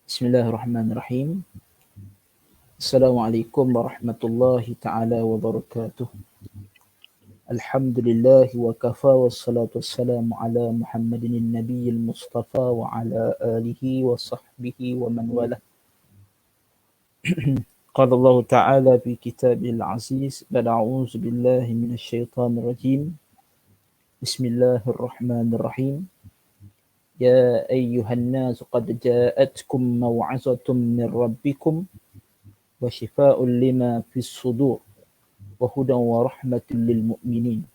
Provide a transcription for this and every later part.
Bismillahirrahmanirrahim. Assalamualaikum warahmatullahi ta'ala wabarakatuh. Alhamdulillah wa kafa wassalatu wassalamu ala Muhammadin nabiyil mustafa wa ala alihi wa sahbihi wa man wala. Qala Allah ta'ala fi kitabil aziz bal a'udzu billahi minasy syaithanir rajim. Bismillahirrahmanirrahim. يا أيها الناس قد جاءتكم موعظة من ربكم وشفاء لما في الصدور وهدى ورحمة للمؤمنين.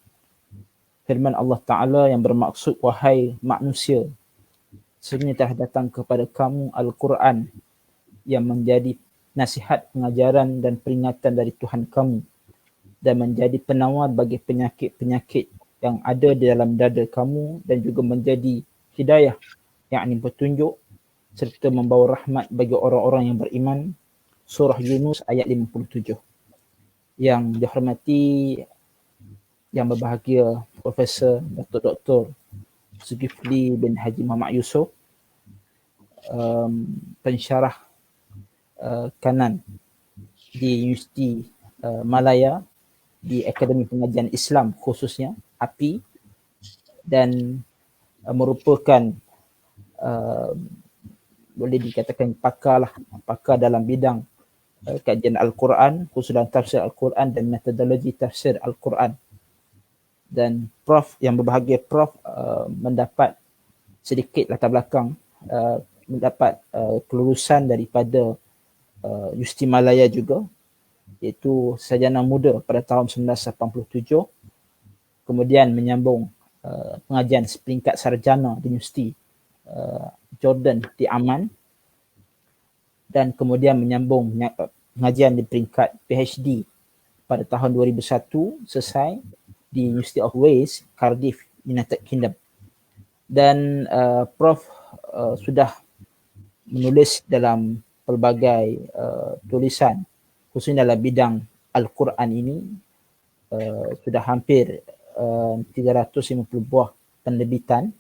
Firman Allah Ta'ala yang bermaksud, wahai manusia, sesungguhnya telah datang kepada kamu Al-Quran yang menjadi nasihat, pengajaran dan peringatan dari Tuhan kamu dan menjadi penawar bagi penyakit-penyakit yang ada di dalam dada kamu dan juga menjadi hidayah, yakni petunjuk serta membawa rahmat bagi orang-orang yang beriman. Surah Yunus ayat 57. Yang dihormati, yang berbahagia Profesor Dr. Zulkifli bin Haji Muhammad Yusof, pensyarah kanan di Universiti Malaya di Akademi Pengajian Islam khususnya API, dan merupakan boleh dikatakan pakar dalam bidang kajian Al-Quran, khusus dalam tafsir Al-Quran dan metodologi tafsir Al-Quran. Dan Prof yang berbahagia, Prof mendapat sedikit latar belakang, mendapat kelulusan daripada Universiti Malaya juga, iaitu sarjana muda pada tahun 1987, kemudian menyambung pengajian seperingkat sarjana di Universiti Jordan di Amman, dan kemudian menyambung pengajian di peringkat PhD pada tahun 2001 selesai di University of Wales, Cardiff, United Kingdom. Dan Prof sudah menulis dalam pelbagai tulisan khususnya dalam bidang Al-Quran ini, sudah hampir 350 buah penerbitan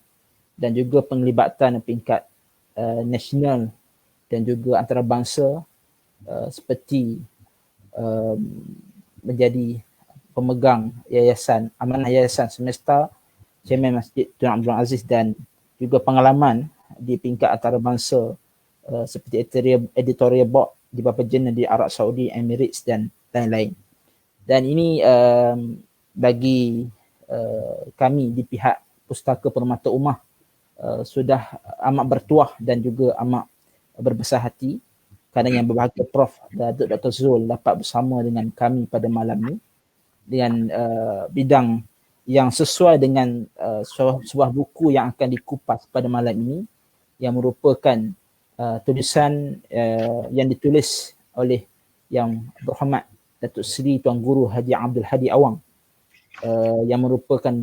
dan juga penglibatan peringkat nasional dan juga antarabangsa, seperti menjadi pemegang yayasan amanah yayasan semesta, Chairman Masjid Tun Abdul Aziz, dan juga pengalaman di peringkat antarabangsa seperti editorial board di beberapa jurnal di Arab Saudi, Emirates dan lain-lain. Dan ini bagi kami di pihak Pustaka Permata Ummah sudah amat bertuah dan juga amat berbesar hati kerana yang berbahagia Prof Dr. Zul dapat bersama dengan kami pada malam ini dengan bidang yang sesuai dengan sebuah buku yang akan dikupas pada malam ini, yang merupakan tulisan yang ditulis oleh Yang Berhormat Datuk Seri Tuan Guru Haji Abdul Hadi Awang, yang merupakan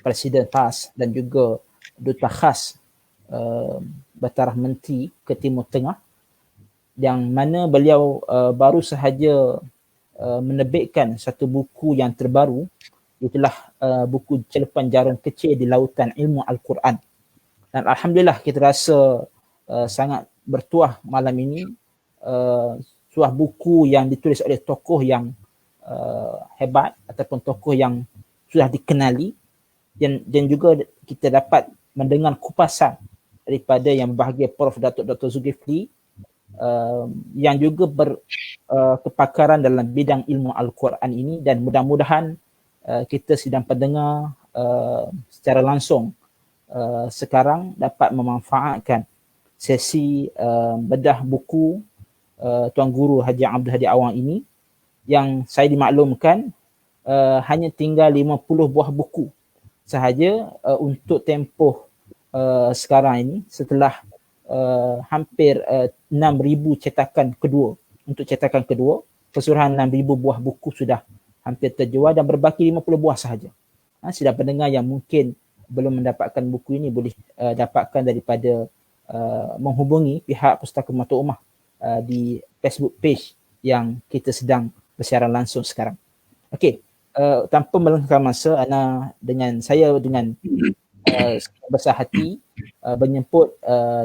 Presiden PAS dan juga Duta Khas Batarah Menteri ke Timur Tengah, yang mana beliau baru sahaja menerbitkan satu buku yang terbaru, itulah buku Celepan Jarum Kecil di Lautan Ilmu Al-Quran. Dan Alhamdulillah kita rasa sangat bertuah malam ini, sebuah buku yang ditulis oleh tokoh yang hebat ataupun tokoh yang sudah dikenali, dan juga kita dapat mendengar kupasan daripada yang berbahagia Prof Dr. Zulkifli, yang juga berkepakaran dalam bidang ilmu Al-Quran ini, dan mudah-mudahan kita sidang pendengar secara langsung sekarang dapat memanfaatkan sesi bedah buku Tuan Guru Haji Abdul Hadi Awang ini, yang saya dimaklumkan hanya tinggal 50 buah buku sahaja untuk tempoh sekarang ini, setelah hampir 6,000 cetakan kedua. Untuk cetakan kedua, keseluruhan 6,000 buah buku sudah hampir terjual dan berbaki 50 buah sahaja. Sidang pendengar yang mungkin belum mendapatkan buku ini boleh dapatkan daripada menghubungi pihak Pustaka Permata Ummah di Facebook page yang kita sedang bersiaran langsung sekarang. Okey, tanpa melengahkan masa, dengan besar hati menyemput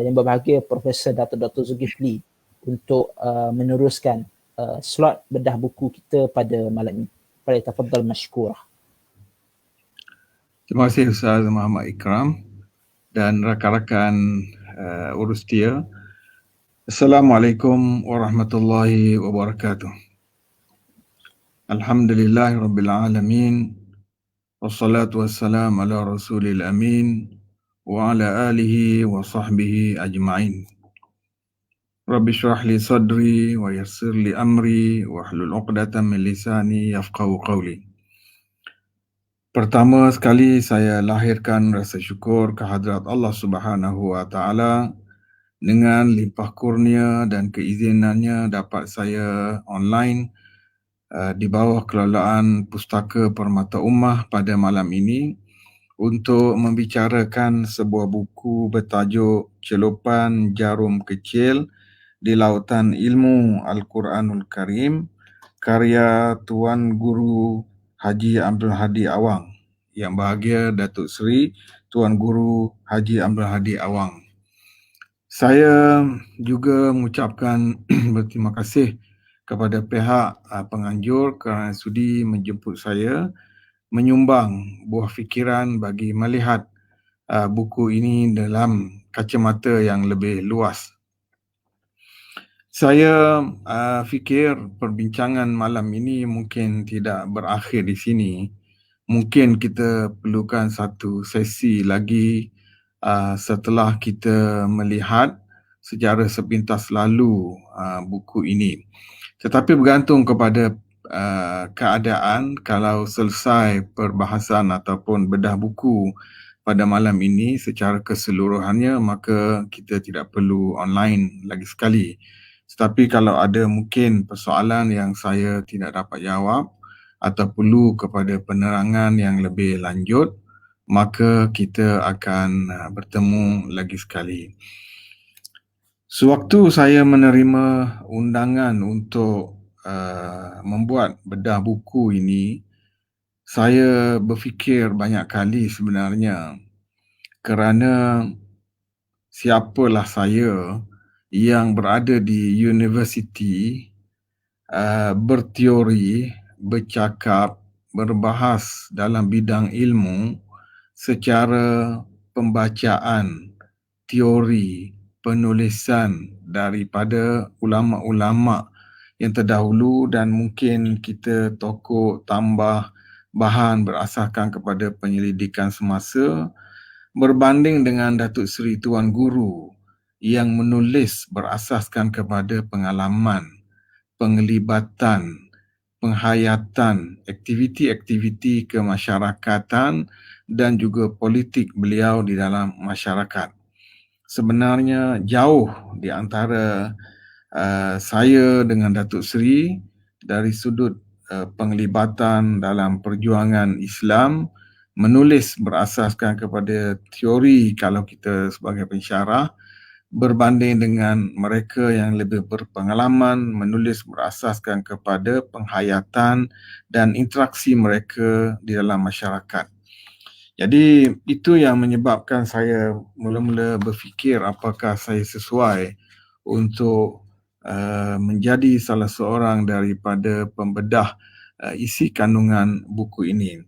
yang berbahagia Profesor Dr. Zulkifli untuk meneruskan slot bedah buku kita pada malam ini. Falyatafaddal mashkurah. Terima kasih Ustaz Muhammad Ikram dan rakan-rakan urus dia. Assalamualaikum warahmatullahi wabarakatuh. Alhamdulillahirabbil alamin. Wassalatu wassalamu ala rasulil amin wa ala alihi wa sahbihi ajma'in. Rabbi shrah li sadri wa yassir li amri wa hlul 'uqdatam min lisani yafqahu qawli. Pertama sekali saya lahirkan rasa syukur kehadrat Allah Subhanahu wa taala dengan limpah kurnia dan keizinannya dapat saya online di bawah kelolaan Pustaka Permata Ummah pada malam ini untuk membicarakan sebuah buku bertajuk Celupan Jarum Kecil di Lautan Ilmu Al-Quranul Karim karya Tuan Guru Haji Abdul Hadi Awang, Yang Bahagia Datuk Seri Tuan Guru Haji Abdul Hadi Awang. Saya juga mengucapkan berterima kasih kepada pihak penganjur kerana sudi menjemput saya menyumbang buah fikiran bagi melihat buku ini dalam kacamata yang lebih luas. Saya fikir perbincangan malam ini mungkin tidak berakhir di sini. Mungkin kita perlukan satu sesi lagi setelah kita melihat secara sepintas lalu buku ini. Tetapi bergantung kepada keadaan, kalau selesai perbahasan ataupun bedah buku pada malam ini secara keseluruhannya, maka kita tidak perlu online lagi sekali. Tetapi kalau ada mungkin persoalan yang saya tidak dapat jawab atau perlu kepada penerangan yang lebih lanjut, maka kita akan bertemu lagi sekali. Sewaktu saya menerima undangan untuk membuat bedah buku ini, saya berfikir banyak kali sebenarnya, kerana siapalah saya yang berada di universiti berteori, bercakap, berbahas dalam bidang ilmu secara pembacaan, teori, penulisan daripada ulama-ulama yang terdahulu dan mungkin kita tokok tambah bahan berasaskan kepada penyelidikan semasa berbanding dengan Datuk Seri Tuan Guru yang menulis berasaskan kepada pengalaman, penglibatan, penghayatan, aktiviti-aktiviti kemasyarakatan dan juga politik beliau di dalam masyarakat. Sebenarnya jauh di antara saya dengan Datuk Seri dari sudut penglibatan dalam perjuangan Islam, menulis berasaskan kepada teori kalau kita sebagai pensyarah, berbanding dengan mereka yang lebih berpengalaman menulis berasaskan kepada penghayatan dan interaksi mereka di dalam masyarakat. Jadi itu yang menyebabkan saya mula-mula berfikir apakah saya sesuai untuk menjadi salah seorang daripada pembedah isi kandungan buku ini.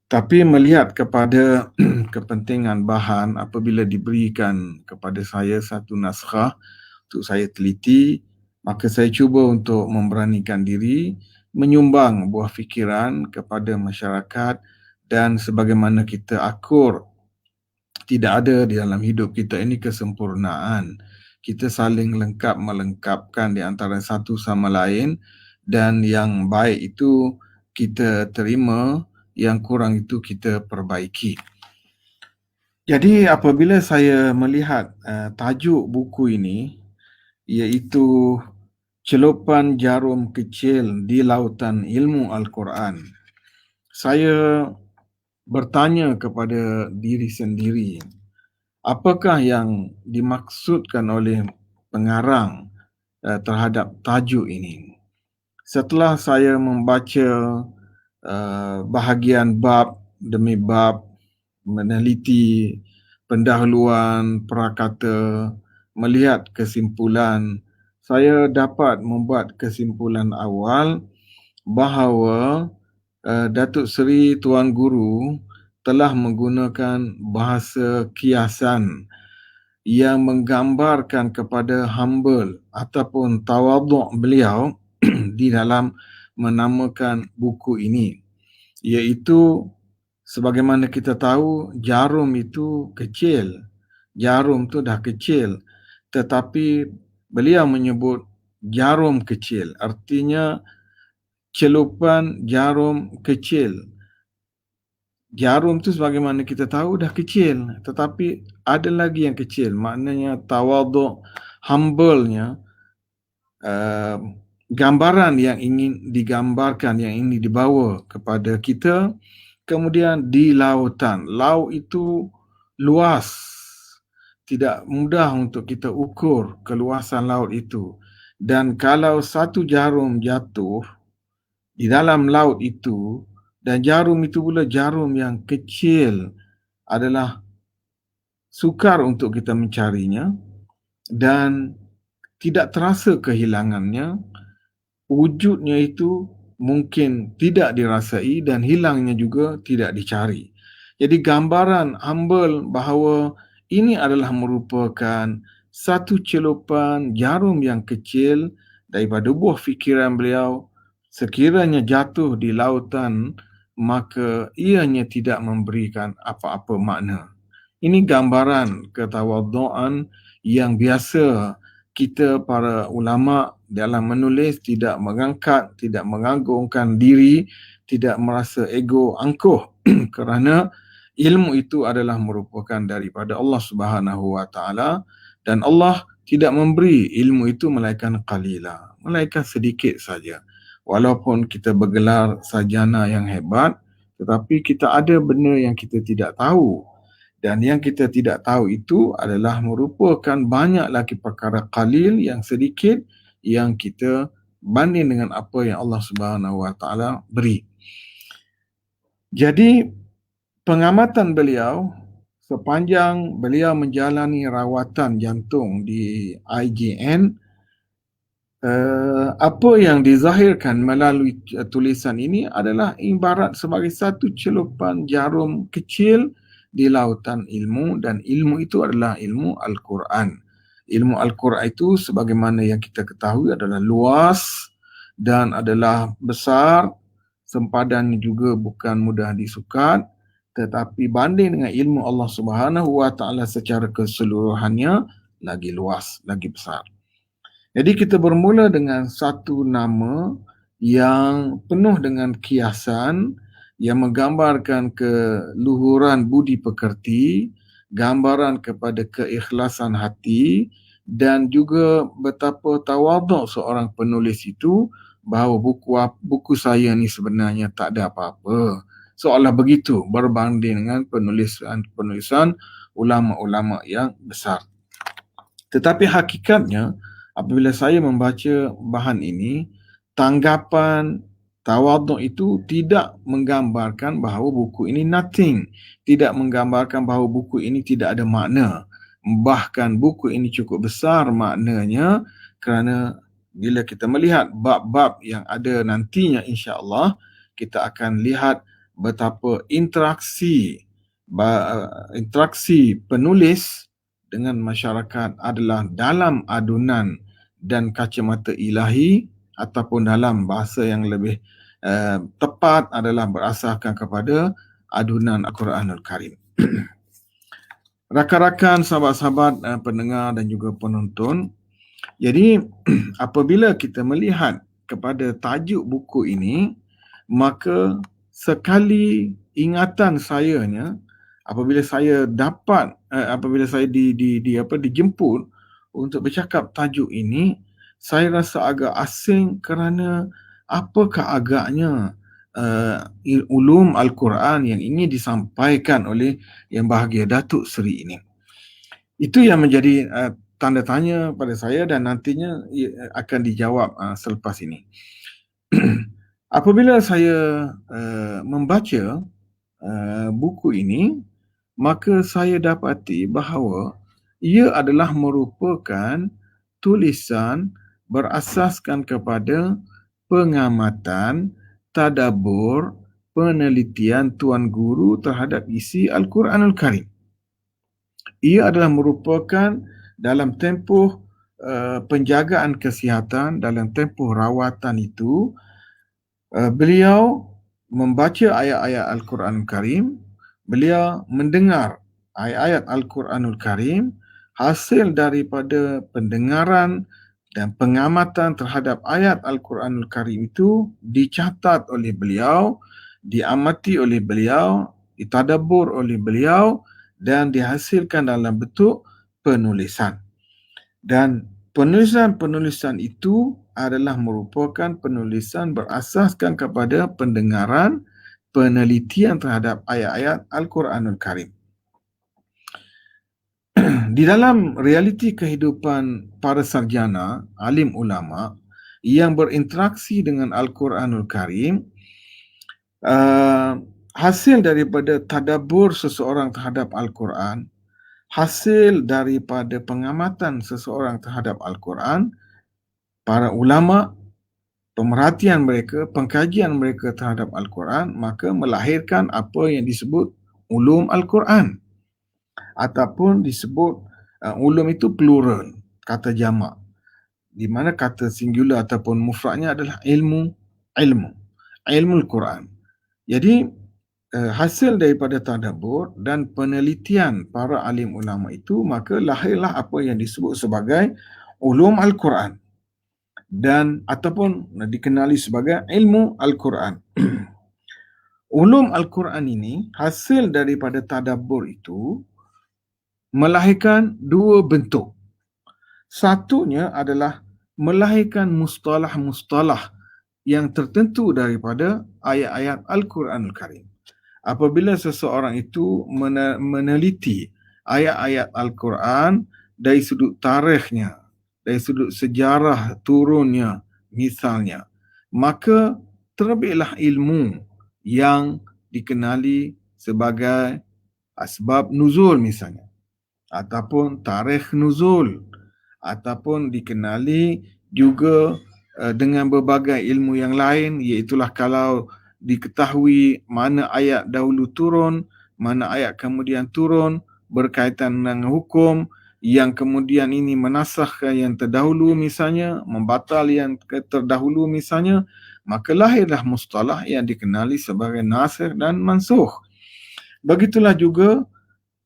Tapi melihat kepada kepentingan bahan apabila diberikan kepada saya satu naskah untuk saya teliti, maka saya cuba untuk memberanikan diri menyumbang buah fikiran kepada masyarakat. Dan sebagaimana kita akur, tidak ada di dalam hidup kita ini kesempurnaan. Kita saling lengkap melengkapkan di antara satu sama lain, dan yang baik itu kita terima, yang kurang itu kita perbaiki. Jadi apabila saya melihat tajuk buku ini, iaitu Celupan Jarum Kecil di Lautan Ilmu Al-Quran, saya bertanya kepada diri sendiri, apakah yang dimaksudkan oleh pengarang terhadap tajuk ini? Setelah saya membaca bahagian bab demi bab, meneliti pendahuluan, prakata, melihat kesimpulan, saya dapat membuat kesimpulan awal bahawa Datuk Seri Tuan Guru telah menggunakan bahasa kiasan yang menggambarkan kepada humble ataupun tawaduk beliau di dalam menamakan buku ini, iaitu sebagaimana kita tahu jarum itu kecil, jarum tu dah kecil, tetapi beliau menyebut jarum kecil, artinya celupan jarum kecil. Jarum tu sebagaimana kita tahu dah kecil, tetapi ada lagi yang kecil, maknanya tawaduk, humble-nya, gambaran yang ingin digambarkan, yang ingin dibawa kepada kita. Kemudian di lautan, laut itu luas, tidak mudah untuk kita ukur keluasan laut itu. Dan kalau satu jarum jatuh di dalam laut itu, dan jarum itu pula jarum yang kecil, adalah sukar untuk kita mencarinya dan tidak terasa kehilangannya. Wujudnya itu mungkin tidak dirasai dan hilangnya juga tidak dicari. Jadi gambaran humble bahawa ini adalah merupakan satu celupan jarum yang kecil daripada buah fikiran beliau, sekiranya jatuh di lautan, maka ianya tidak memberikan apa-apa makna. Ini gambaran ketawaduan yang biasa kita para ulama dalam menulis tidak mengangkat, tidak mengagungkan diri, tidak merasa ego angkuh kerana ilmu itu adalah merupakan daripada Allah Subhanahu Wa Taala, dan Allah tidak memberi ilmu itu melainkan qalila, melainkan sedikit saja. Walaupun kita bergelar sarjana yang hebat, tetapi kita ada benda yang kita tidak tahu. Dan yang kita tidak tahu itu adalah merupakan banyak lagi perkara qalil yang sedikit yang kita banding dengan apa yang Allah Subhanahu Wa Taala beri. Jadi pengamatan beliau sepanjang beliau menjalani rawatan jantung di IJN, apa yang dizahirkan melalui tulisan ini adalah ibarat sebagai satu celupan jarum kecil di lautan ilmu, dan ilmu itu adalah ilmu Al-Quran. Ilmu Al-Quran itu sebagaimana yang kita ketahui adalah luas dan adalah besar, sempadannya juga bukan mudah disukat, tetapi banding dengan ilmu Allah Subhanahu Wa Taala secara keseluruhannya lagi luas, lagi besar. Jadi kita bermula dengan satu nama yang penuh dengan kiasan, yang menggambarkan keluhuran budi pekerti, gambaran kepada keikhlasan hati, dan juga betapa tawaduk seorang penulis itu bahawa buku saya ni sebenarnya tak ada apa-apa. Seolah begitu berbanding dengan penulisan ulama-ulama yang besar. Tetapi hakikatnya apabila saya membaca bahan ini, tanggapan tawaduk itu tidak menggambarkan bahawa buku ini nothing, tidak menggambarkan bahawa buku ini tidak ada makna. Bahkan buku ini cukup besar maknanya, kerana bila kita melihat bab-bab yang ada nantinya, insya-Allah kita akan lihat betapa interaksi penulis dengan masyarakat adalah dalam adunan dan kacamata ilahi, ataupun dalam bahasa yang lebih tepat adalah berasaskan kepada adunan Al-Quranul Karim. Rakan-rakan, sahabat-sahabat pendengar dan juga penonton, jadi apabila kita melihat kepada tajuk buku ini, maka sekali ingatan sayanya apabila saya dapat apabila saya dijemput untuk bercakap tajuk ini, saya rasa agak asing kerana apakah agaknya ulum Al-Quran yang ingin disampaikan oleh Yang Bahagia Datuk Seri ini. Itu yang menjadi tanda tanya pada saya, dan nantinya akan dijawab selepas ini. Apabila saya membaca buku ini, maka saya dapati bahawa ia adalah merupakan tulisan berasaskan kepada pengamatan, tadabbur, penelitian Tuan Guru terhadap isi Al-Quranul Karim. Ia adalah merupakan dalam tempoh penjagaan kesihatan, dalam tempoh rawatan itu, beliau membaca ayat-ayat Al-Quranul Karim, beliau mendengar ayat-ayat Al-Quranul Karim, hasil daripada pendengaran dan pengamatan terhadap ayat Al-Quranul Karim itu dicatat oleh beliau, diamati oleh beliau, ditadabbur oleh beliau dan dihasilkan dalam bentuk penulisan. Dan penulisan-penulisan itu adalah merupakan penulisan berasaskan kepada pendengaran, penelitian terhadap ayat-ayat Al-Quranul Karim. Di dalam realiti kehidupan para sarjana, alim ulama yang berinteraksi dengan Al-Quranul Karim, hasil daripada tadabbur seseorang terhadap Al-Quran, hasil daripada pengamatan seseorang terhadap Al-Quran, para ulama, pemerhatian mereka, pengkajian mereka terhadap Al-Quran, maka melahirkan apa yang disebut ulum Al-Quran. Ataupun disebut ulum itu plural, kata jamak, di mana kata singular ataupun mufradnya adalah ilmu Al-Quran. Jadi hasil daripada tadabbur dan penelitian para alim ulama itu, maka lahirlah apa yang disebut sebagai ulum Al-Quran dan ataupun dikenali sebagai ilmu Al-Quran. Ulum Al-Quran ini hasil daripada tadabbur itu melahirkan dua bentuk. Satunya adalah melahirkan mustalah-mustalah yang tertentu daripada ayat-ayat Al-Quranul Karim. Apabila seseorang itu meneliti ayat-ayat Al-Quran dari sudut tarikhnya, dari sudut sejarah turunnya misalnya, maka terbitlah ilmu yang dikenali sebagai asbab nuzul misalnya, ataupun tarikh nuzul, ataupun dikenali juga dengan berbagai ilmu yang lain, iaitulah kalau diketahui mana ayat dahulu turun, mana ayat kemudian turun berkaitan dengan hukum, yang kemudian ini menasakh yang terdahulu misalnya, membatal yang terdahulu misalnya, maka lahirlah mustalah yang dikenali sebagai nasikh dan mansukh. Begitulah juga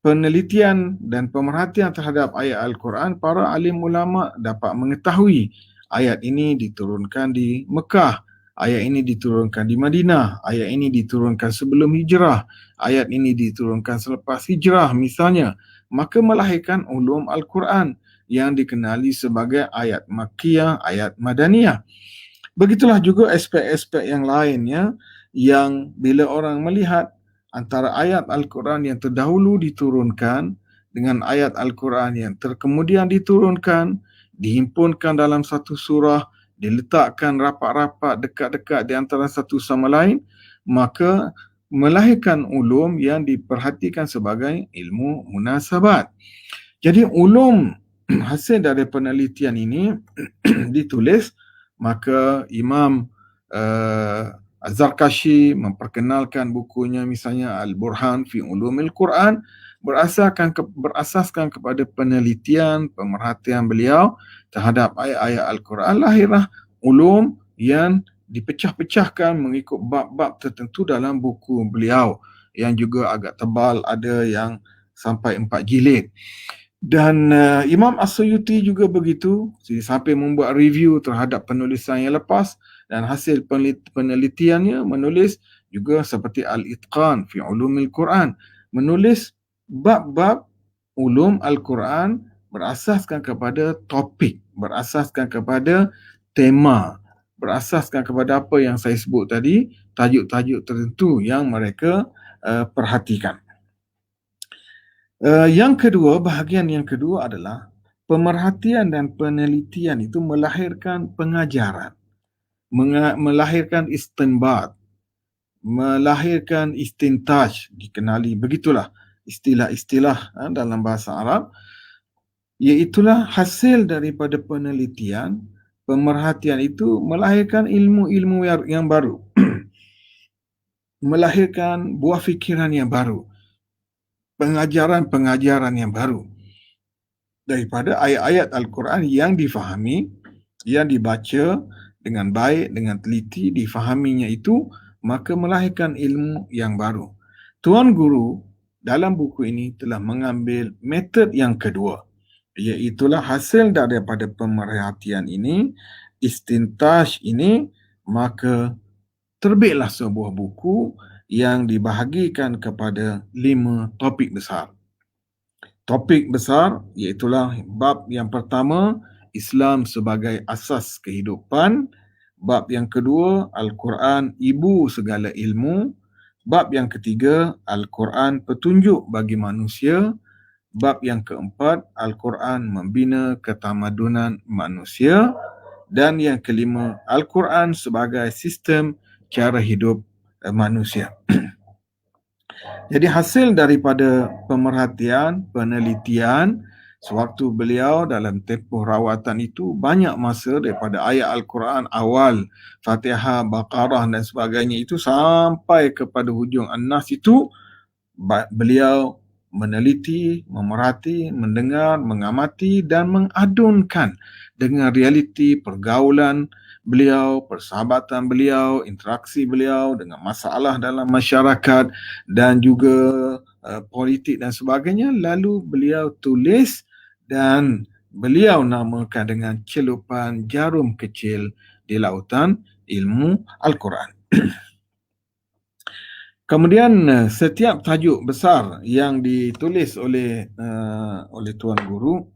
penelitian dan pemerhatian terhadap ayat Al-Quran, para alim ulama dapat mengetahui ayat ini diturunkan di Mekah, ayat ini diturunkan di Madinah, ayat ini diturunkan sebelum hijrah, ayat ini diturunkan selepas hijrah misalnya, maka melahirkan ulum Al-Quran yang dikenali sebagai ayat Makkiyah, ayat Madaniyah. Begitulah juga aspek-aspek yang lainnya yang bila orang melihat antara ayat Al-Quran yang terdahulu diturunkan dengan ayat Al-Quran yang kemudian diturunkan, dihimpunkan dalam satu surah, diletakkan rapat-rapat dekat-dekat di antara satu sama lain, maka melahirkan ulum yang diperhatikan sebagai ilmu munasabat. Jadi ulum hasil dari penelitian ini ditulis, maka Imam Az-Zarkashi memperkenalkan bukunya misalnya Al-Burhan fi Ulumil Quran, berasaskan kepada penelitian, pemerhatian beliau terhadap ayat-ayat Al-Quran, lahirlah ulum yang dipecah-pecahkan mengikut bab-bab tertentu dalam buku beliau yang juga agak tebal, ada yang sampai 4 jilid. Dan Imam As-Suyuti juga begitu, sampai membuat review terhadap penulisan yang lepas, dan hasil penelitiannya menulis juga seperti Al-Itqan fi Ulumil Quran, menulis bab-bab ulum Al-Quran berasaskan kepada topik, berasaskan kepada tema, berasaskan kepada apa yang saya sebut tadi, tajuk-tajuk tertentu yang mereka perhatikan. Yang kedua, bahagian yang kedua adalah pemerhatian dan penelitian itu melahirkan pengajaran, melahirkan istinbat, melahirkan istintaj, dikenali begitulah. istilah-istilah dalam bahasa Arab, iaitulah hasil daripada penelitian, pemerhatian itu melahirkan ilmu-ilmu yang baru, melahirkan buah fikiran yang baru, pengajaran-pengajaran yang baru daripada ayat-ayat Al-Quran yang difahami, yang dibaca dengan baik, dengan teliti, difahaminya itu, maka melahirkan ilmu yang baru. Tuan Guru dalam buku ini telah mengambil metod yang kedua, iaitulah hasil daripada pemerhatian ini, istintaj ini, maka terbitlah sebuah buku yang dibahagikan kepada 5 topik besar. Topik besar iaitulah bab yang pertama, Islam sebagai asas kehidupan. Bab yang kedua, Al-Quran ibu segala ilmu. Bab yang ketiga, Al-Quran petunjuk bagi manusia. Bab yang keempat, Al-Quran membina ketamadunan manusia. Dan yang kelima, Al-Quran sebagai sistem cara hidup manusia. Jadi hasil daripada pemerhatian, penelitian, sewaktu beliau dalam tempoh rawatan itu banyak masa daripada ayat Al-Quran awal, Fatihah, Baqarah dan sebagainya itu sampai kepada hujung An-Nas itu, beliau meneliti, memerhati, mendengar, mengamati dan mengadunkan dengan realiti pergaulan beliau, persahabatan beliau, interaksi beliau dengan masalah dalam masyarakat dan juga politik dan sebagainya. Lalu beliau tulis dan beliau namakan dengan celupan jarum kecil di lautan ilmu Al-Quran. Kemudian setiap tajuk besar yang ditulis oleh Tuan Guru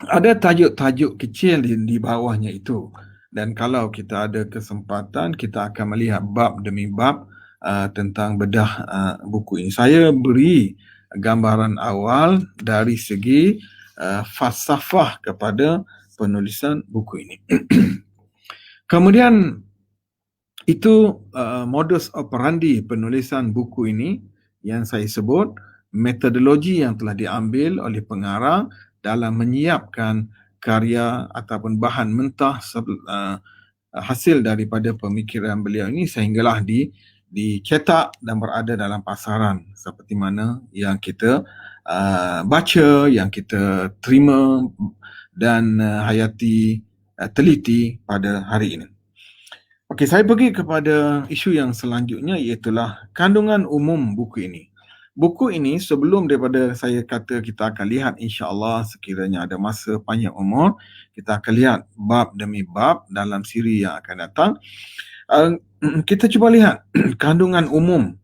ada tajuk-tajuk kecil di bawahnya itu. Dan kalau kita ada kesempatan, kita akan melihat bab demi bab tentang bedah buku ini. Saya beri gambaran awal dari segi falsafah kepada penulisan buku ini. Kemudian itu modus operandi penulisan buku ini yang saya sebut, metodologi yang telah diambil oleh pengarang dalam menyiapkan karya ataupun bahan mentah hasil daripada pemikiran beliau ini sehinggalah dicetak dan berada dalam pasaran seperti mana yang kita baca, yang kita terima dan hayati, teliti pada hari ini. Okey, saya pergi kepada isu yang selanjutnya, iaitulah kandungan umum buku ini. Buku ini sebelum daripada saya kata kita akan lihat, insya-Allah sekiranya ada masa panjang umur, kita akan lihat bab demi bab dalam siri yang akan datang. Kita cuba lihat kandungan umum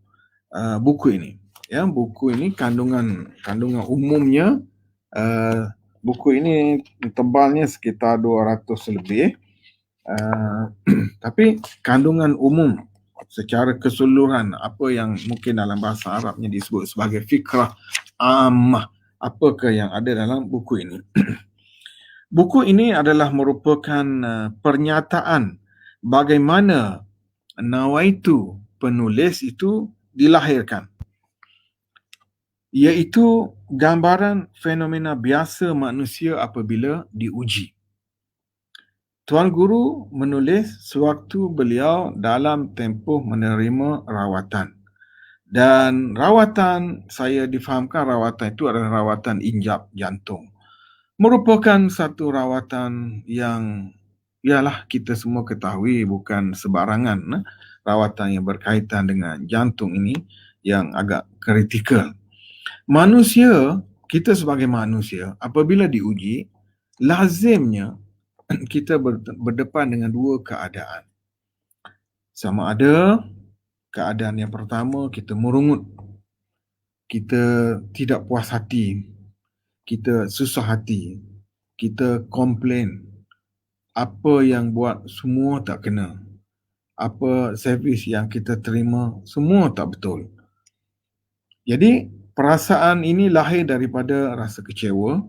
buku ini. Ya, buku ini kandungan umumnya, buku ini tebalnya sekitar 200 lebih. Tapi kandungan umum secara keseluruhan, apa yang mungkin dalam bahasa Arabnya disebut sebagai fikrah ammah, apakah yang ada dalam buku ini. Buku ini adalah merupakan pernyataan bagaimana nawaitu penulis itu dilahirkan, iaitu gambaran fenomena biasa manusia apabila diuji. Tuan Guru menulis sewaktu beliau dalam tempoh menerima rawatan. Dan rawatan, saya difahamkan rawatan itu adalah rawatan injap jantung. Merupakan satu rawatan yang ialah kita semua ketahui bukan sebarangan. Rawatan yang berkaitan dengan jantung ini yang agak kritikal. Manusia, kita sebagai manusia apabila diuji, lazimnya kita berdepan dengan dua keadaan. Sama ada keadaan yang pertama, kita merungut, kita tidak puas hati, kita susah hati, kita komplain, apa yang buat semua tak kena, apa servis yang kita terima semua tak betul. Jadi perasaan ini lahir daripada rasa kecewa,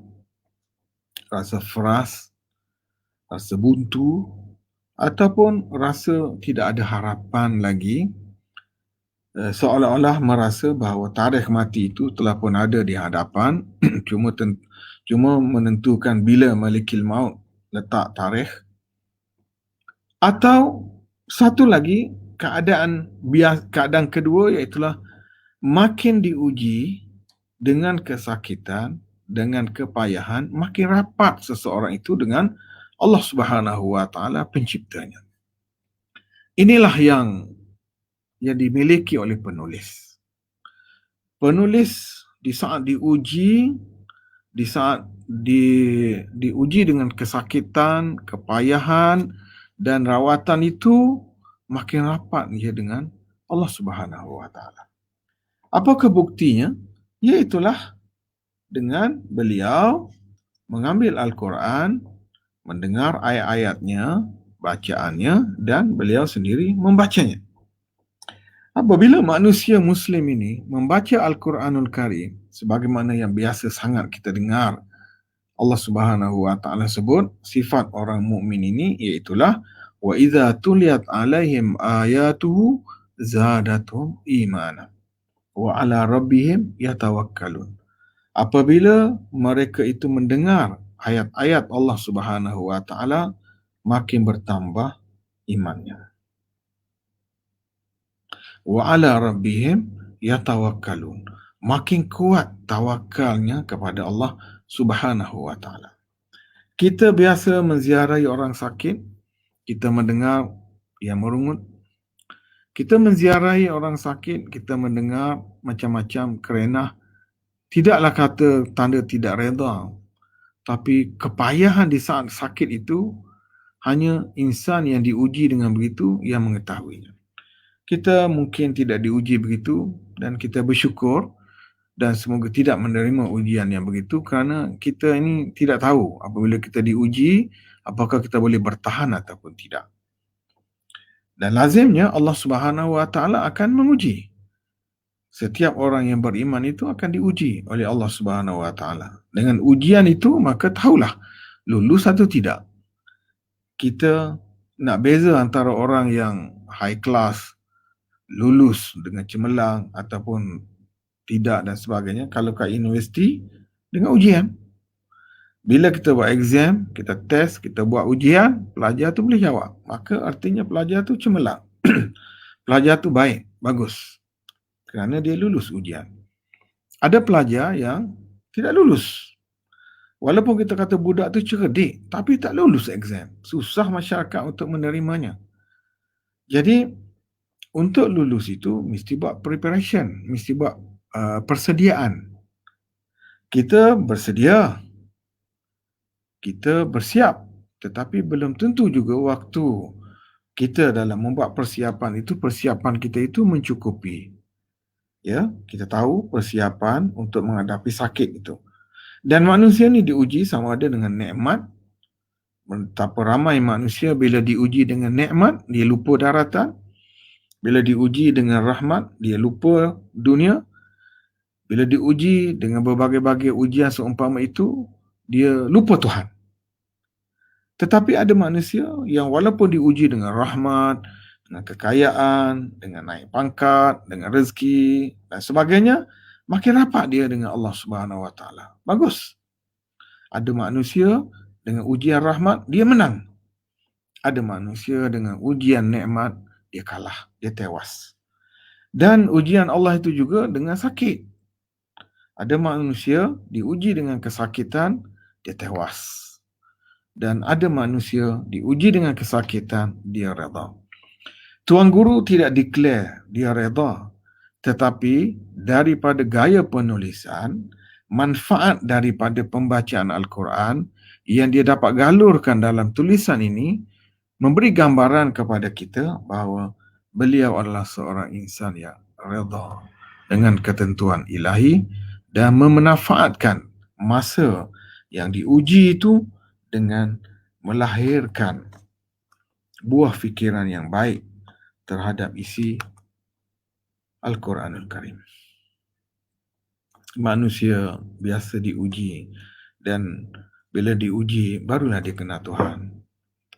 rasa frust, rasa buntu ataupun rasa tidak ada harapan lagi seolah-olah merasa bahawa tarikh mati itu telah pun ada di hadapan, cuma menentukan bila malikil maut letak tarikh. Atau satu lagi keadaan kedua, iaitulah makin diuji dengan kesakitan, dengan kepayahan, makin rapat seseorang itu dengan Allah Subhanahu wa taala penciptanya. Inilah yang dimiliki oleh penulis. Penulis di saat diuji, di saat diuji dengan kesakitan, kepayahan dan rawatan itu, makin rapat dia dengan Allah Subhanahu wa taala. Apakah buktinya? Iaitulah dengan beliau mengambil Al-Quran, mendengar ayat-ayatnya, bacaannya, dan beliau sendiri membacanya. Apabila manusia Muslim ini membaca Al-Quranul Karim, sebagaimana yang biasa sangat kita dengar Allah Subhanahu wa taala sebut sifat orang mukmin ini, iaitulah wa idza tuliyat alaihim ayatuhu zadatuhum imana wa ala rabbihim yatawakkalun. Apabila mereka itu mendengar ayat-ayat Allah Subhanahu wa taala, makin bertambah imannya. Wa ala rabbihim yatawakkalun. Makin kuat tawakalnya kepada Allah Subhanahu wa taala. Kita biasa menziarahi orang sakit, kita mendengar yang merungut. Kita menziarahi orang sakit, kita mendengar macam-macam kerenah. Tidaklah kata tanda tidak redha, tapi kepayahan di saat sakit itu hanya insan yang diuji dengan begitu yang mengetahuinya. Kita mungkin tidak diuji begitu dan kita bersyukur dan semoga tidak menerima ujian yang begitu, kerana kita ini tidak tahu apabila kita diuji apakah kita boleh bertahan ataupun tidak. Dan lazimnya Allah Subhanahu wa taala akan menguji. Setiap orang yang beriman itu akan diuji oleh Allah Subhanahu wa taala. Dengan ujian itu, maka tahulah lulus atau tidak. Kita nak beza antara orang yang high class, lulus dengan cemerlang ataupun tidak dan sebagainya, kalau kat universiti dengan ujian. Bila kita buat exam, kita test, kita buat ujian, pelajar tu boleh jawab, maka artinya pelajar tu cemerlang. Pelajar tu baik, bagus, kerana dia lulus ujian. Ada pelajar yang tidak lulus. Walaupun kita kata budak tu cerdik, tapi tak lulus exam. Susah masyarakat untuk menerimanya. Jadi, untuk lulus itu mesti buat preparation, mesti buat persediaan. Kita bersedia, kita bersiap, tetapi belum tentu juga waktu kita dalam membuat persiapan kita itu mencukupi. Ya, kita tahu persiapan untuk menghadapi sakit itu. Dan manusia ni diuji sama ada dengan nikmat. Betapa ramai manusia bila diuji dengan nikmat, dia lupa daratan. Bila diuji dengan rahmat, dia lupa dunia. Bila diuji dengan berbagai-bagai ujian seumpama itu, dia lupa Tuhan. Tetapi ada manusia yang walaupun diuji dengan rahmat, dengan kekayaan, dengan naik pangkat, dengan rezeki dan sebagainya, makin rapat dia dengan Allah Subhanahu wa taala. Bagus. Ada manusia dengan ujian rahmat, dia menang. Ada manusia dengan ujian nikmat, dia kalah, dia tewas. Dan ujian Allah itu juga dengan sakit. Ada manusia diuji dengan kesakitan, dia tewas. Dan ada manusia diuji dengan kesakitan, dia redha. Tuan Guru tidak declare dia redha, tetapi daripada gaya penulisan, manfaat daripada pembacaan Al-Quran yang dia dapat galurkan dalam tulisan ini memberi gambaran kepada kita bahawa beliau adalah seorang insan yang redha dengan ketentuan ilahi dan memanfaatkan masa yang diuji itu dengan melahirkan buah fikiran yang baik terhadap isi Al-Quranul Karim. Manusia biasa diuji dan bila diuji barulah dia kenal Tuhan.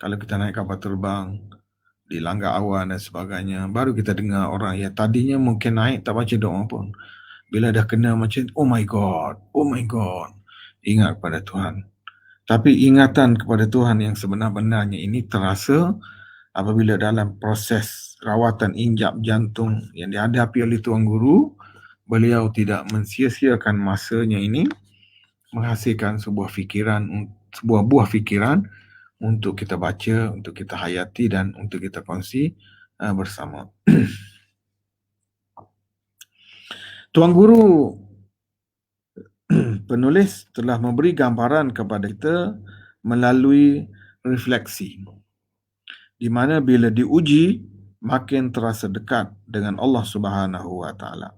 Kalau kita naik kapal terbang, dilanggar awan dan sebagainya. Baru kita dengar orang yang tadinya mungkin naik tak baca doa pun. Bila dah kena macam, oh my God, ingat kepada Tuhan. Tapi ingatan kepada Tuhan yang sebenar-benarnya ini terasa apabila dalam proses rawatan injap jantung yang dihadapi oleh Tuan Guru, beliau tidak mensia-siakan masanya ini menghasilkan sebuah buah fikiran untuk kita baca, untuk kita hayati dan untuk kita kongsi bersama. Tuan Guru penulis telah memberi gambaran kepada kita melalui refleksi, di mana bila diuji makin terasa dekat dengan Allah Subhanahu Wa Taala.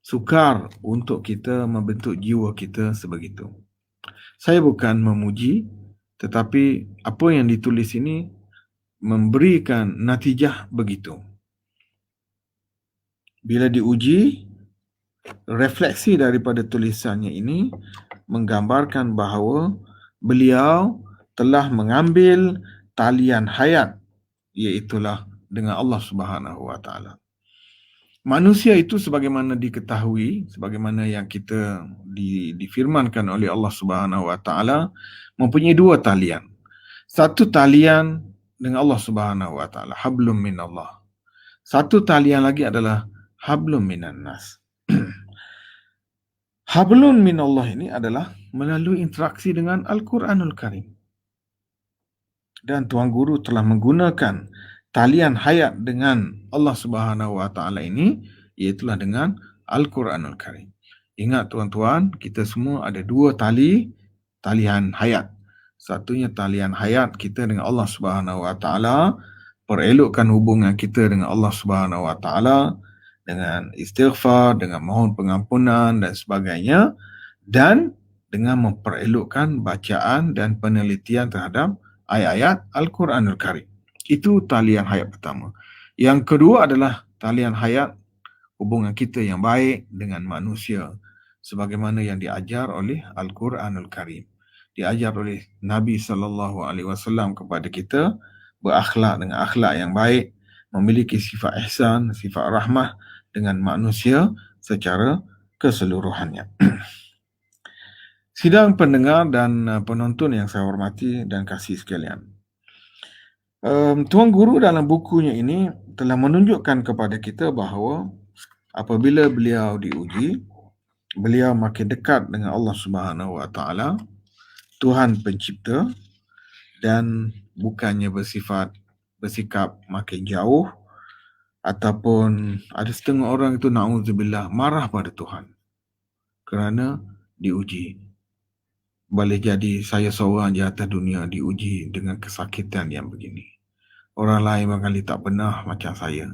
Sukar untuk kita membentuk jiwa kita sebegitu. Saya bukan memuji, tetapi apa yang ditulis ini memberikan natijah begitu. Bila diuji, refleksi daripada tulisannya ini menggambarkan bahawa beliau telah mengambil talian hayat, iaitulah dengan Allah Subhanahu Wa Taala. Manusia itu sebagaimana diketahui, sebagaimana yang kita difirmankan oleh Allah Subhanahu Wa Taala, mempunyai dua talian. Satu talian dengan Allah Subhanahu Wa Taala, hablum minallah. Satu talian lagi adalah hablum minan nas. Hablun minallah ini adalah melalui interaksi dengan Al-Quranul Karim. Dan Tuan Guru telah menggunakan talian hayat dengan Allah Subhanahu Wa Taala ini, iaitulah dengan Al-Quranul Karim. Ingat tuan-tuan, kita semua ada dua talian hayat. Satunya talian hayat kita dengan Allah Subhanahu Wa Taala, perelokkan hubungan kita dengan Allah Subhanahu Wa Taala dengan istighfar, dengan mohon pengampunan dan sebagainya, dan dengan memperelokkan bacaan dan penelitian terhadap ayat-ayat Al-Quranul Karim. Itu talian hayat pertama. Yang kedua adalah talian hayat hubungan kita yang baik dengan manusia, sebagaimana yang diajar oleh Al-Quranul Karim. Diajar oleh Nabi SAW kepada kita berakhlak dengan akhlak yang baik, memiliki sifat ihsan, sifat rahmah dengan manusia secara keseluruhannya. Sidang pendengar dan penonton yang saya hormati dan kasih sekalian. Tuan Guru dalam bukunya ini telah menunjukkan kepada kita bahawa apabila beliau diuji, beliau makin dekat dengan Allah Subhanahu Wa Taala, Tuhan pencipta, dan bukannya bersikap makin jauh, ataupun ada setengah orang itu na'udzubillah marah pada Tuhan kerana diuji. Boleh jadi saya seorang di atas dunia diuji dengan kesakitan yang begini. Orang lain barangkali tak pernah macam saya.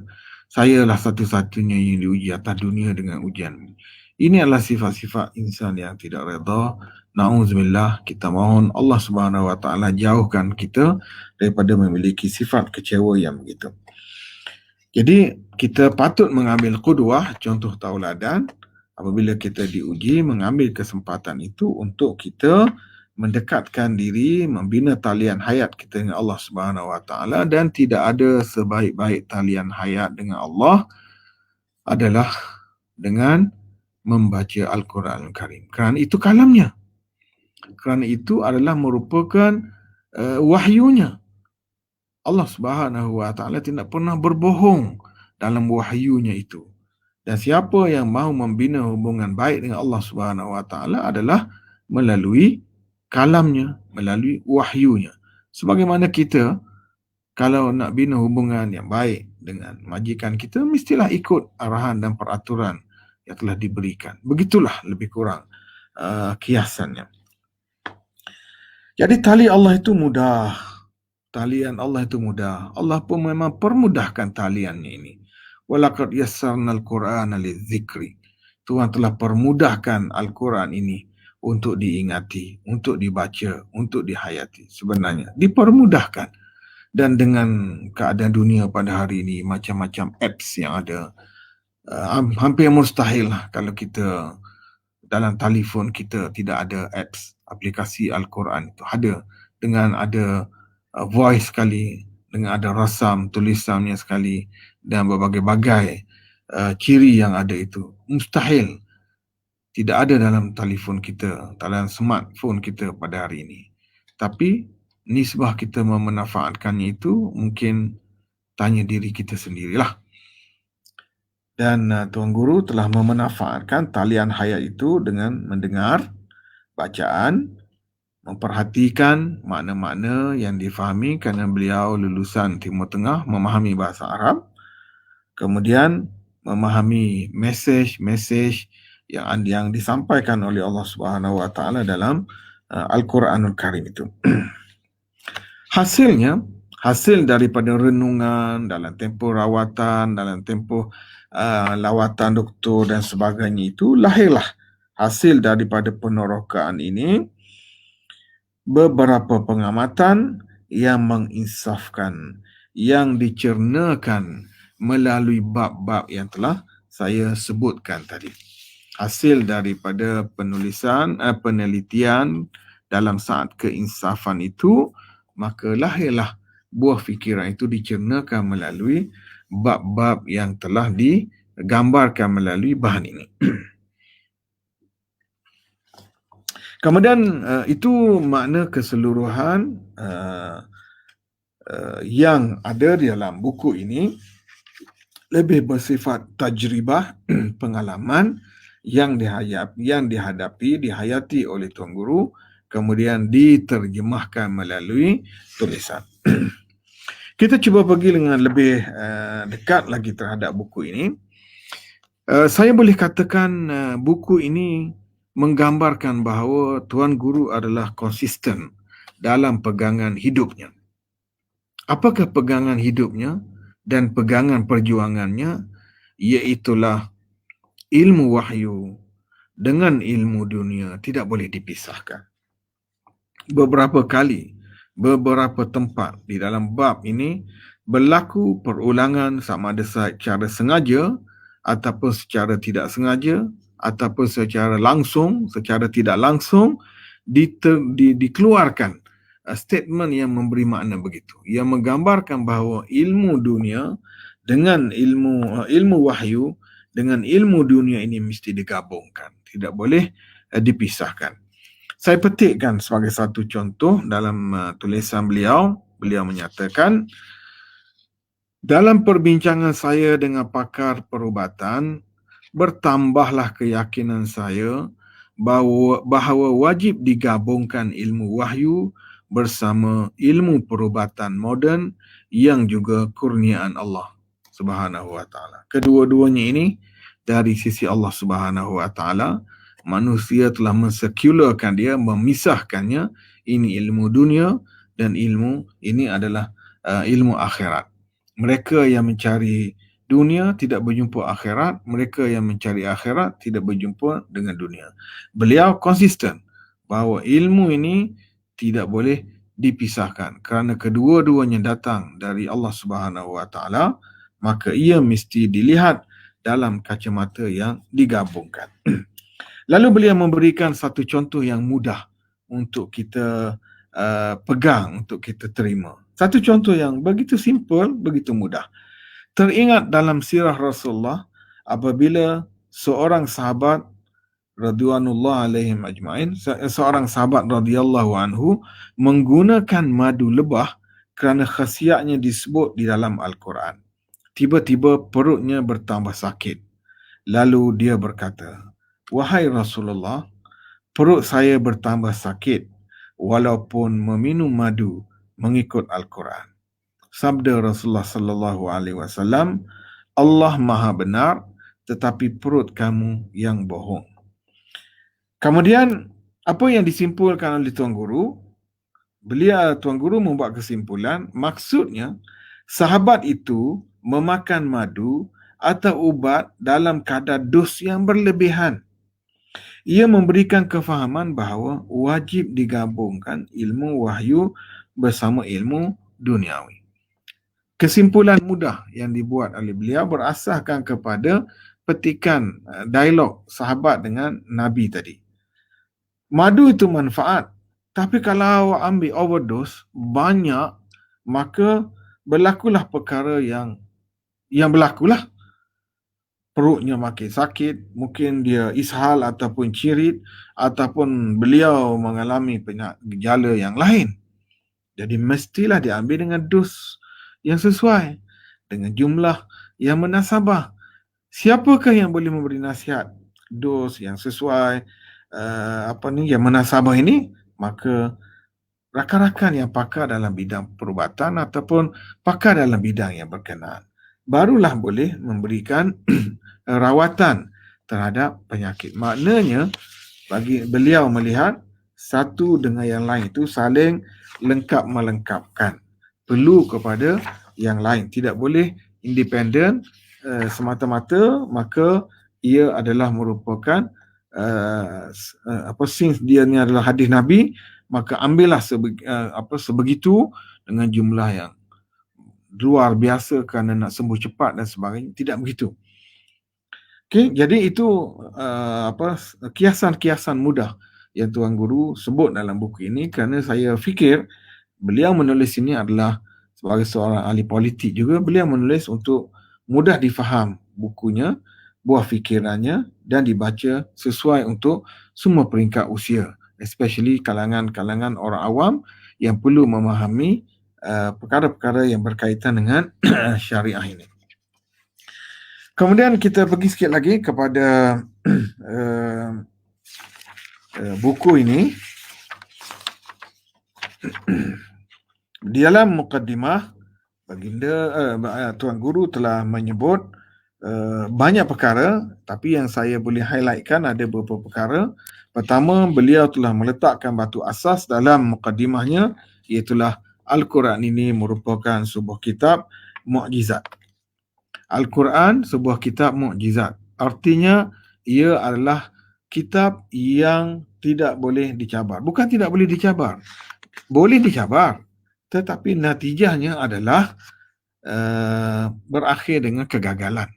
Sayalah satu-satunya yang diuji atas dunia dengan ujian. Ini adalah sifat-sifat insan yang tidak redha. Na'udzubillah, kita mohon Allah Subhanahu Wa Taala jauhkan kita daripada memiliki sifat kecewa yang begitu. Jadi kita patut mengambil qudwah, contoh tauladan, apabila kita diuji, mengambil kesempatan itu untuk kita mendekatkan diri, membina talian hayat kita dengan Allah Subhanahu Wa Taala, dan tidak ada sebaik-baik talian hayat dengan Allah adalah dengan membaca Al-Quran Al-Karim. Kerana itu kalamnya. Kerana itu adalah merupakan wahyunya. Allah Subhanahu Wa Taala tidak pernah berbohong dalam wahyunya itu. Dan siapa yang mahu membina hubungan baik dengan Allah Subhanahu Wa Taala adalah melalui kalamnya, melalui wahyunya. Sebagaimana kita kalau nak bina hubungan yang baik dengan majikan kita, mestilah ikut arahan dan peraturan yang telah diberikan. Begitulah lebih kurang kiasannya. Jadi tali Allah itu mudah. Talian Allah itu mudah. Allah pun memang permudahkan taliannya ini. Walaqad yassarnal Qur'ana lidzikri. Tuhan telah permudahkan Al-Quran ini untuk diingati, untuk dibaca, untuk dihayati. Sebenarnya dipermudahkan. Dan dengan keadaan dunia pada hari ini, macam-macam apps yang ada, hampir mustahil kalau kita dalam telefon kita tidak ada apps, aplikasi Al-Quran itu. Ada dengan ada voice sekali, dengan ada rasam, tulisannya sekali dan berbagai-bagai ciri yang ada itu. Mustahil tidak ada dalam telefon kita, dalam smartphone kita pada hari ini. Tapi nisbah kita memanfaatkannya itu mungkin tanya diri kita sendirilah. Dan Tuan Guru telah memanfaatkan talian hayat itu dengan mendengar bacaan, memperhatikan makna-makna yang difahami kerana beliau lulusan Timur Tengah, memahami bahasa Arab, kemudian memahami mesej-mesej yang disampaikan oleh Allah Subhanahu Wa Taala dalam Al-Quranul Karim itu. Hasil daripada renungan, dalam tempoh rawatan, dalam tempoh lawatan doktor dan sebagainya itu, lahirlah hasil daripada penerokaan ini beberapa pengamatan yang menginsafkan, yang dicernakan melalui bab-bab yang telah saya sebutkan tadi. Hasil daripada penelitian dalam saat keinsafan itu, maka lahirlah buah fikiran itu dicernakan melalui bab-bab yang telah digambarkan melalui bahan ini. Kemudian itu makna keseluruhan yang ada di dalam buku ini, lebih bersifat tajribah, pengalaman yang dihayati oleh Tuan Guru, kemudian diterjemahkan melalui tulisan. Kita cuba pergi dengan lebih dekat lagi terhadap buku ini. Saya boleh katakan buku ini menggambarkan bahawa Tuan Guru adalah konsisten dalam pegangan hidupnya. Apakah pegangan hidupnya dan pegangan perjuangannya? Iaitulah ilmu wahyu dengan ilmu dunia tidak boleh dipisahkan. Beberapa kali, beberapa tempat di dalam bab ini berlaku perulangan sama ada secara sengaja ataupun secara tidak sengaja ataupun secara langsung, secara tidak langsung dikeluarkan statement yang memberi makna begitu, yang menggambarkan bahawa ilmu dunia dengan ilmu wahyu dengan ilmu dunia ini mesti digabungkan, tidak boleh dipisahkan. Saya petikkan sebagai satu contoh dalam tulisan beliau menyatakan, dalam perbincangan saya dengan pakar perubatan, bertambahlah keyakinan saya bahawa wajib digabungkan ilmu wahyu bersama ilmu perubatan moden yang juga kurniaan Allah Subhanahu Wa Taala. Kedua-duanya ini dari sisi Allah Subhanahu Wa Taala, manusia telah mensekularkan dia, memisahkannya. Ini ilmu dunia dan ilmu ini adalah ilmu akhirat. Mereka yang mencari dunia tidak berjumpa akhirat, mereka yang mencari akhirat tidak berjumpa dengan dunia. Beliau konsisten bahawa ilmu ini tidak boleh dipisahkan kerana kedua-duanya datang dari Allah Subhanahu Wa Taala, maka ia mesti dilihat dalam kacamata yang digabungkan. Lalu beliau memberikan satu contoh yang mudah untuk kita pegang, untuk kita terima. Satu contoh yang begitu simple, begitu mudah. Teringat dalam sirah Rasulullah apabila seorang sahabat radhiyallahu alaihim ajma'in, seorang sahabat radhiyallahu anhu menggunakan madu lebah kerana khasiatnya disebut di dalam Al-Quran. Tiba-tiba perutnya bertambah sakit. Lalu dia berkata, "Wahai Rasulullah, perut saya bertambah sakit walaupun meminum madu mengikut Al-Quran." Sabda Rasulullah sallallahu alaihi wasallam, "Allah Maha benar, tetapi perut kamu yang bohong." Kemudian apa yang disimpulkan oleh Tuan Guru? Tuan Guru membuat kesimpulan, maksudnya sahabat itu memakan madu atau ubat dalam kadar dos yang berlebihan. Ia memberikan kefahaman bahawa wajib digabungkan ilmu wahyu bersama ilmu duniawi. Kesimpulan mudah yang dibuat oleh beliau berasaskan kepada petikan dialog sahabat dengan Nabi tadi. Madu itu manfaat, tapi kalau ambil overdose banyak, maka berlakulah perkara yang berlakulah. Perutnya makin sakit, mungkin dia ishal ataupun cirit, ataupun beliau mengalami gejala yang lain. Jadi mestilah diambil dengan dos yang sesuai, dengan jumlah yang munasabah. Siapakah yang boleh memberi nasihat dos yang sesuai, yang munasabah ini? Maka rakan-rakan yang pakar dalam bidang perubatan ataupun pakar dalam bidang yang berkenaan barulah boleh memberikan rawatan terhadap penyakit. Maknanya bagi beliau melihat satu dengan yang lain itu saling lengkap melengkapkan. Perlu kepada yang lain, tidak boleh independen semata-mata, maka ia adalah merupakan since dia ni adalah hadis Nabi, maka ambillah sebegitu dengan jumlah yang luar biasa kerana nak sembuh cepat dan sebagainya. Tidak begitu. Okey, jadi itu kiasan-kiasan mudah yang Tuan Guru sebut dalam buku ini, kerana saya fikir beliau menulis ini adalah sebagai seorang ahli politik juga, beliau menulis untuk mudah difaham bukunya, buah fikirannya, dan dibaca sesuai untuk semua peringkat usia, especially kalangan-kalangan orang awam yang perlu memahami perkara-perkara yang berkaitan dengan syariah ini. Kemudian kita pergi sikit lagi kepada buku ini. Di dalam mukaddimah, baginda Tuan Guru telah menyebut banyak perkara, tapi yang saya boleh highlightkan ada beberapa perkara. Pertama, beliau telah meletakkan batu asas dalam mukaddimahnya, iaitulah Al-Quran ini merupakan sebuah kitab mukjizat. Al-Quran sebuah kitab mukjizat. Artinya ia adalah kitab yang tidak boleh dicabar. Bukan tidak boleh dicabar, boleh dicabar, tetapi natijahnya adalah berakhir dengan kegagalan.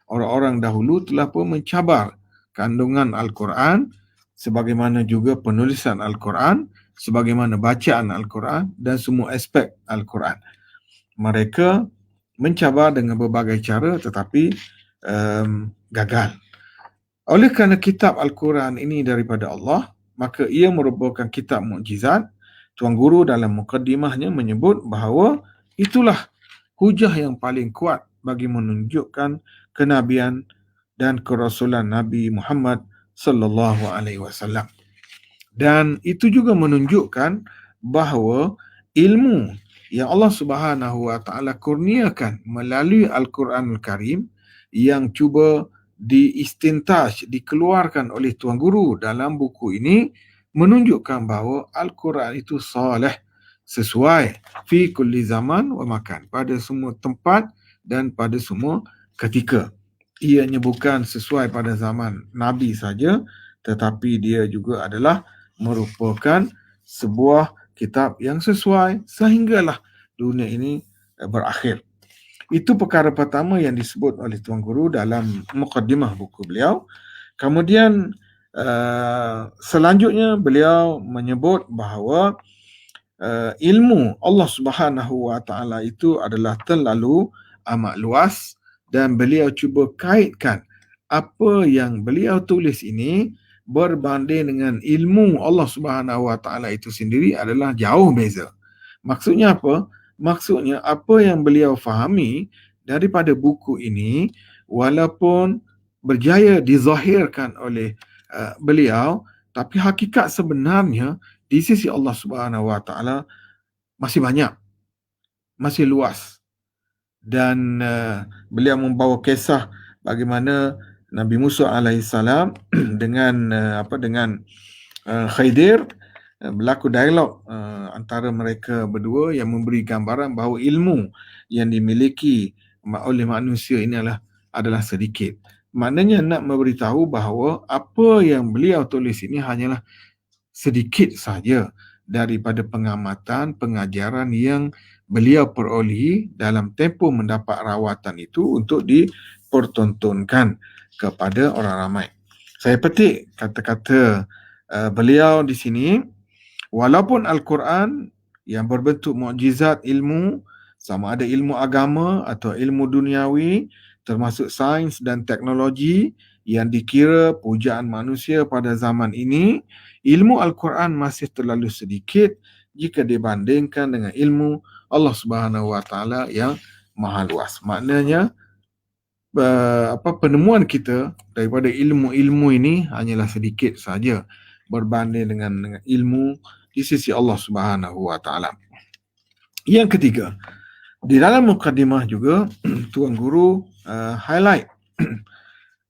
Orang-orang dahulu telah pun mencabar kandungan Al-Quran, sebagaimana juga penulisan Al-Quran, sebagaimana bacaan Al-Quran dan semua aspek Al-Quran. Mereka mencabar dengan berbagai cara, tetapi gagal. Oleh kerana kitab Al-Quran ini daripada Allah, maka ia merupakan kitab mukjizat. Tuan Guru dalam mukaddimahnya menyebut bahawa itulah hujah yang paling kuat bagi menunjukkan kenabian dan kerasulan Nabi Muhammad sallallahu alaihi wasallam. Dan itu juga menunjukkan bahawa ilmu yang Allah Subhanahu wa taala kurniakan melalui Al-Quranul Karim yang cuba diistintaj, dikeluarkan oleh Tuan Guru dalam buku ini, menunjukkan bahawa Al-Quran itu saleh, sesuai fi kulli zaman wa makan, pada semua tempat dan pada semua ketika. Ianya bukan sesuai pada zaman Nabi saja, tetapi dia juga adalah merupakan sebuah kitab yang sesuai sehinggalah dunia ini berakhir. Itu perkara pertama yang disebut oleh Tuan Guru dalam mukaddimah buku beliau. Kemudian selanjutnya beliau menyebut bahawa ilmu Allah Subhanahu wa taala itu adalah terlalu amat luas, dan beliau cuba kaitkan apa yang beliau tulis ini berbanding dengan ilmu Allah Subhanahu wa taala itu sendiri adalah jauh beza. Maksudnya apa? Maksudnya apa yang beliau fahami daripada buku ini, walaupun berjaya dizahirkan oleh beliau, tapi hakikat sebenarnya di sisi Allah Subhanahu wa taala masih banyak, masih luas. Dan beliau membawa kisah bagaimana Nabi Musa alaihissalam dengan Khidir, berlaku dialog antara mereka berdua yang memberi gambaran bahawa ilmu yang dimiliki oleh manusia ini adalah sedikit. Maknanya nak memberitahu bahawa apa yang beliau tulis ini hanyalah sedikit saja daripada pengamatan, pengajaran yang beliau perolehi dalam tempoh mendapat rawatan itu untuk dipertontonkan kepada orang ramai. Saya petik kata-kata beliau di sini, walaupun Al-Quran yang berbentuk mukjizat ilmu sama ada ilmu agama atau ilmu duniawi, termasuk sains dan teknologi yang dikira pujaan manusia pada zaman ini, ilmu Al-Quran masih terlalu sedikit jika dibandingkan dengan ilmu Allah Subhanahu Wa Taala yang maha luas. Maknanya penemuan kita daripada ilmu-ilmu ini hanyalah sedikit saja berbanding dengan ilmu di sisi Allah Subhanahu Wa Taala. Yang ketiga, di dalam mukadimah juga Tuan Guru highlight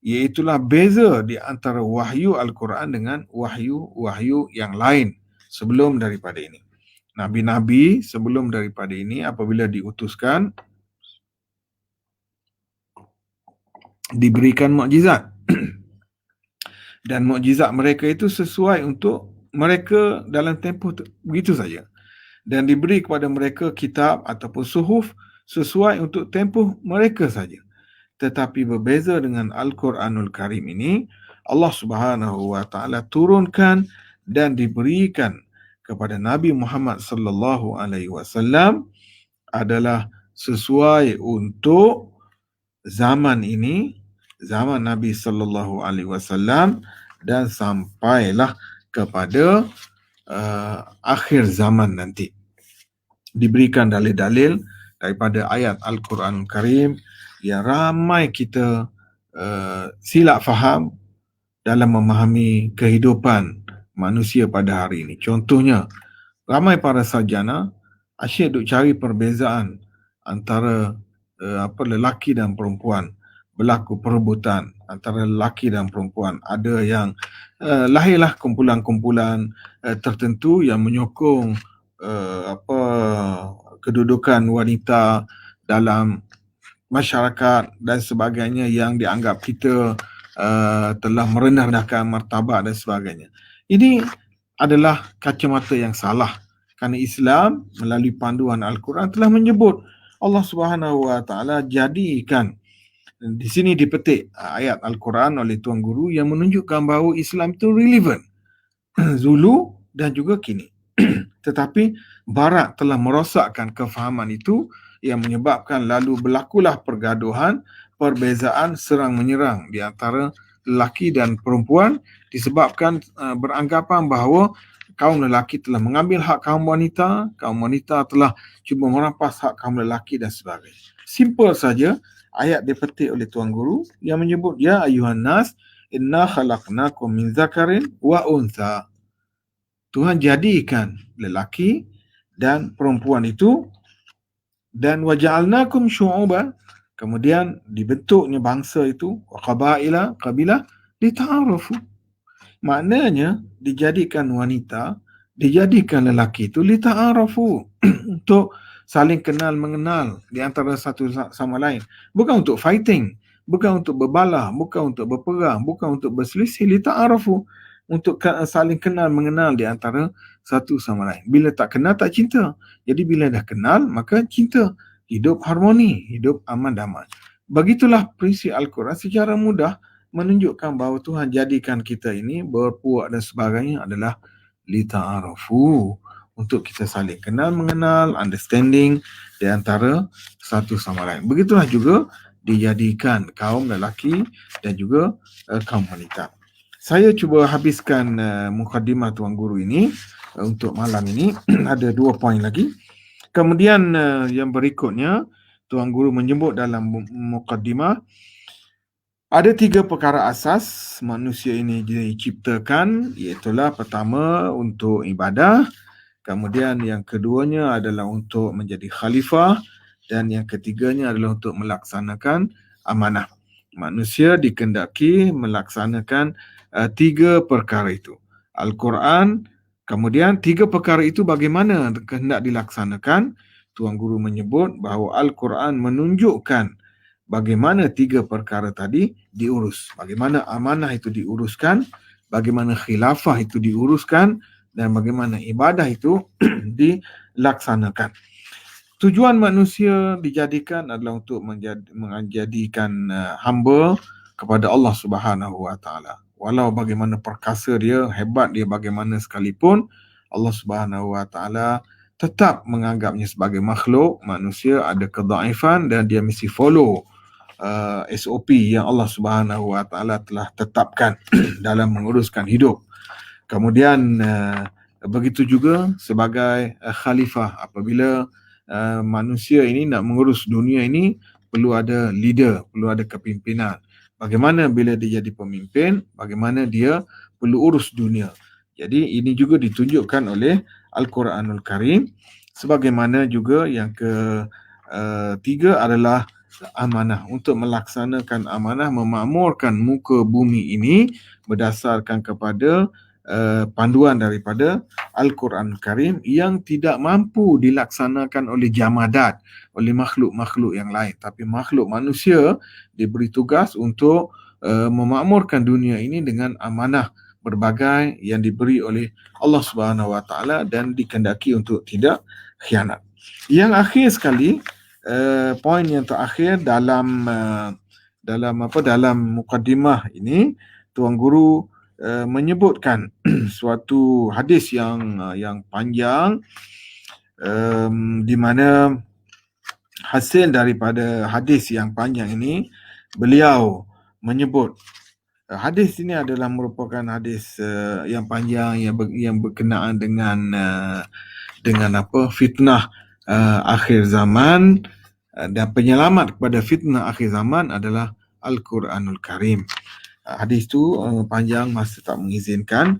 iaitulah beza di antara wahyu Al-Quran dengan wahyu-wahyu yang lain sebelum daripada ini. Nabi-nabi sebelum daripada ini apabila diutuskan diberikan mukjizat dan mukjizat mereka itu sesuai untuk mereka dalam tempoh begitu saja, dan diberi kepada mereka kitab ataupun suhuf sesuai untuk tempoh mereka saja. Tetapi berbeza dengan Al-Quranul Karim ini, Allah Subhanahu Wa Taala turunkan dan diberikan kepada Nabi Muhammad sallallahu alaihi wasallam adalah sesuai untuk zaman ini, zaman Nabi sallallahu alaihi wasallam, dan sampailah kepada akhir zaman nanti. Diberikan dalil-dalil daripada ayat Al-Quranul Karim yang ramai kita silap faham dalam memahami kehidupan manusia pada hari ini. Contohnya, ramai para sarjana asyik duk cari perbezaan antara lelaki dan perempuan, berlaku perebutan antara lelaki dan perempuan. Ada yang lahirlah kumpulan-kumpulan tertentu yang menyokong kedudukan wanita dalam masyarakat dan sebagainya, yang dianggap kita telah merendahkan martabat dan sebagainya. Ini adalah kacamata yang salah, kerana Islam melalui panduan Al-Quran telah menyebut Allah Subhanahu Wa Taala jadikan, di sini dipetik ayat Al-Quran oleh Tuan Guru yang menunjukkan bahawa Islam itu relevan dulu dan juga kini. Tetapi Barat telah merosakkan kefahaman itu yang menyebabkan lalu berlakulah pergaduhan, perbezaan serang menyerang di antara lelaki dan perempuan disebabkan beranggapan bahawa kaum lelaki telah mengambil hak kaum wanita telah cuba merampas hak kaum lelaki dan sebagainya. Simple saja ayat dipetik oleh Tuan Guru yang menyebut ya ayuhan nas inna khalaqnakum min zakarin wa untha. Tuhan jadikan lelaki dan perempuan itu, dan waja'alnakum syu'uban, kemudian dibentuknya bangsa itu, wa qabaila, kabilah, lita'arafu. Maknanya dijadikan wanita, dijadikan lelaki itu lita'arafu, untuk saling kenal mengenal di antara satu sama lain. Bukan untuk fighting, bukan untuk berbalah, bukan untuk berperang, bukan untuk berselisih, lita'arafu, untuk saling kenal mengenal di antara satu sama lain. Bila tak kenal tak cinta. Jadi bila dah kenal maka cinta. Hidup harmoni, hidup aman damai. Begitulah prinsip Al-Quran secara mudah menunjukkan bahawa Tuhan jadikan kita ini berpuak dan sebagainya adalah lita'arafu, untuk kita saling kenal mengenal, understanding di antara satu sama lain. Begitulah juga dijadikan kaum lelaki dan juga kaum wanita. Saya cuba habiskan mukadimah Tuan Guru ini untuk malam ini. Ada 2 poin lagi. Kemudian yang berikutnya, Tuan Guru menyebut dalam mukadimah ada 3 perkara asas manusia ini diciptakan, iaitulah pertama untuk ibadah, kemudian yang keduanya adalah untuk menjadi khalifah, dan yang ketiganya adalah untuk melaksanakan amanah. Manusia dikehendaki melaksanakan 3 perkara itu. Al-Quran, kemudian 3 perkara itu bagaimana hendak dilaksanakan. Tuan Guru menyebut bahawa Al-Quran menunjukkan bagaimana 3 perkara tadi diurus. Bagaimana amanah itu diuruskan, bagaimana khilafah itu diuruskan, dan bagaimana ibadah itu dilaksanakan. Tujuan manusia dijadikan adalah untuk menjadikan hamba kepada Allah Subhanahu Wa Taala. Walau bagaimana perkasa dia, hebat dia bagaimana sekalipun, Allah Subhanahu Wa Taala tetap menganggapnya sebagai makhluk, manusia ada kedaifan dan dia mesti follow SOP yang Allah Subhanahu Wa Taala telah tetapkan dalam menguruskan hidup. Kemudian begitu juga sebagai khalifah, apabila manusia ini nak mengurus dunia ini, perlu ada leader, perlu ada kepimpinan. Bagaimana bila dia jadi pemimpin, bagaimana dia perlu urus dunia. Jadi ini juga ditunjukkan oleh Al-Quranul Karim. Sebagaimana juga yang ketiga adalah amanah, untuk melaksanakan amanah, memakmurkan muka bumi ini berdasarkan kepada panduan daripada Al-Quran Karim yang tidak mampu dilaksanakan oleh jamadat, oleh makhluk-makhluk yang lain. Tapi makhluk manusia diberi tugas untuk memakmurkan dunia ini dengan amanah berbagai yang diberi oleh Allah Subhanahu Wa Taala dan dikehendaki untuk tidak khianat. Yang akhir sekali, poin yang terakhir dalam dalam mukadimah ini, Tuan Guru menyebutkan suatu hadis yang panjang, di mana hasil daripada hadis yang panjang ini, beliau menyebut hadis ini adalah merupakan hadis yang panjang yang berkenaan dengan fitnah akhir zaman, dan penyelamat kepada fitnah akhir zaman adalah Al-Quranul Karim. Hadis tu panjang, masa tak mengizinkan.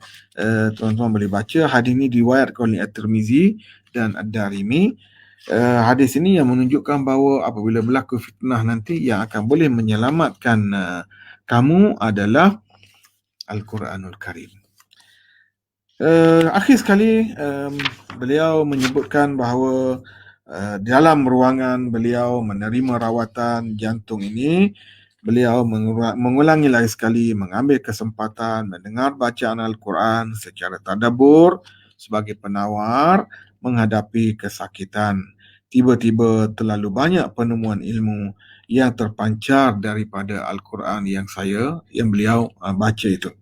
Tuan-tuan boleh baca. Hadis ini diriwayatkan oleh At-Tirmizi dan Ad-Darimi. Hadis ini yang menunjukkan bahawa apabila berlaku fitnah nanti, yang akan boleh menyelamatkan kamu adalah Al-Quranul Karim. Akhir sekali, beliau menyebutkan bahawa dalam ruangan beliau menerima rawatan jantung ini, beliau mengulangi lagi sekali, mengambil kesempatan mendengar bacaan Al-Quran secara tadabbur sebagai penawar menghadapi kesakitan. Tiba-tiba terlalu banyak penemuan ilmu yang terpancar daripada Al-Quran yang beliau baca itu.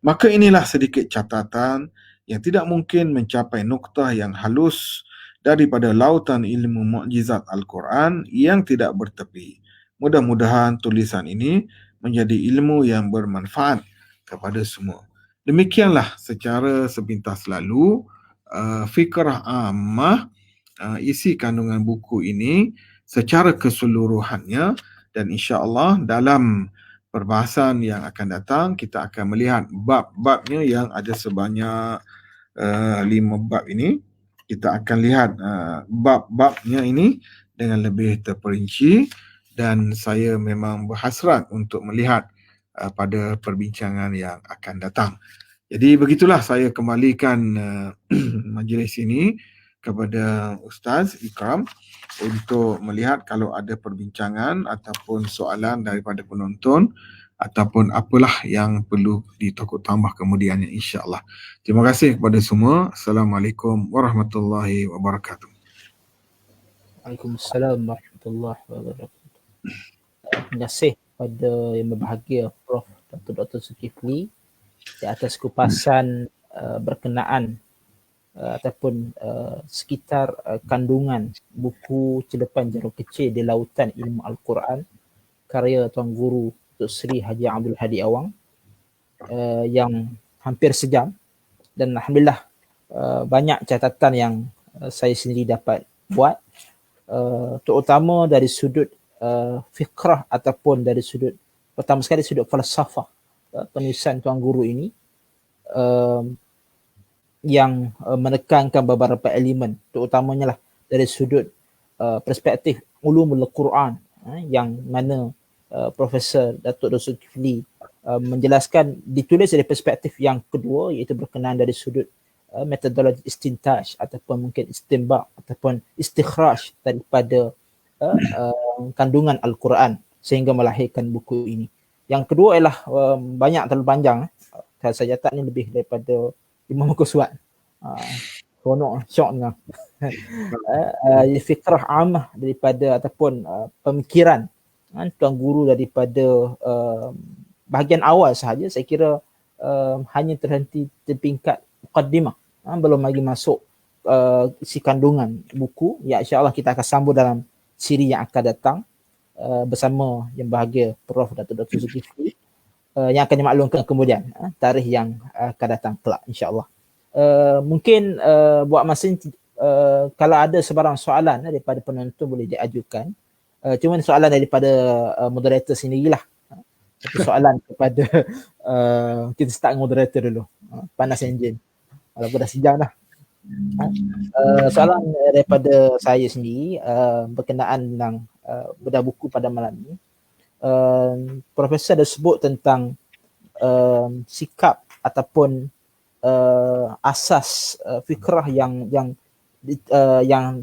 Maka inilah sedikit catatan yang tidak mungkin mencapai noktah yang halus daripada lautan ilmu mukjizat Al-Quran yang tidak bertepi. Mudah-mudahan tulisan ini menjadi ilmu yang bermanfaat kepada semua. Demikianlah secara sepintas lalu fikrah ammah isi kandungan buku ini secara keseluruhannya, dan insya-Allah dalam perbahasan yang akan datang kita akan melihat bab-babnya yang ada sebanyak 5 bab ini. Kita akan lihat bab-babnya ini dengan lebih terperinci, dan saya memang berhasrat untuk melihat pada perbincangan yang akan datang. Jadi begitulah saya kembalikan majlis ini kepada Ustaz Ikram untuk melihat kalau ada perbincangan ataupun soalan daripada penonton ataupun apalah yang perlu ditokok tambah kemudiannya, insya-Allah. Terima kasih kepada semua. Assalamualaikum warahmatullahi wabarakatuh. Waalaikumsalam warahmatullahi wabarakatuh. Terima kasih kepada yang berbahagia Prof. Dr. Zulkifli di atas kupasan berkenaan ataupun sekitar kandungan buku Cedepan Jarum Kecil di Lautan Ilmu Al-Quran karya Tuan Guru Dr. Sri Haji Abdul Hadi Awang, yang hampir sejam, dan alhamdulillah banyak catatan yang saya sendiri dapat buat, terutama dari sudut fikrah ataupun dari sudut, pertama sekali sudut falsafah penulisan Tuan Guru ini, yang menekankan beberapa elemen, terutamanya lah dari sudut perspektif ulumul Quran, yang mana Profesor Datuk Dr. Zulkifli menjelaskan, ditulis dari perspektif yang kedua, iaitu berkenaan dari sudut metodologi istintaj ataupun mungkin istinbak ataupun istikhraj daripada kandungan Al-Quran sehingga melahirkan buku ini. Yang kedua ialah banyak terlalu panjang. Saya catat ni lebih daripada 5 muka surat. Seronok, syok dengar. Fikrah amah daripada ataupun pemikiran Tuan Guru daripada bahagian awal sahaja, saya kira hanya terhenti di tingkat mukaddimah, belum lagi masuk isi kandungan buku yang insya-Allah kita akan sambung dalam siri yang akan datang bersama yang bahagia Prof Datuk Dr. Zulkifli yang akan dimaklumkan kemudian tarikh yang akan datang kelak insya-Allah. Mungkin buat masa ini kalau ada sebarang soalan daripada penonton boleh diajukan. Cuma soalan daripada moderator sendirilah. Satu soalan kepada kita start moderator dulu. Panas enjin. Walaupun dah sejam dah. Soalan daripada saya sendiri berkenaan dengan bedah buku pada malam ini. Profesor ada sebut tentang sikap ataupun asas fikrah yang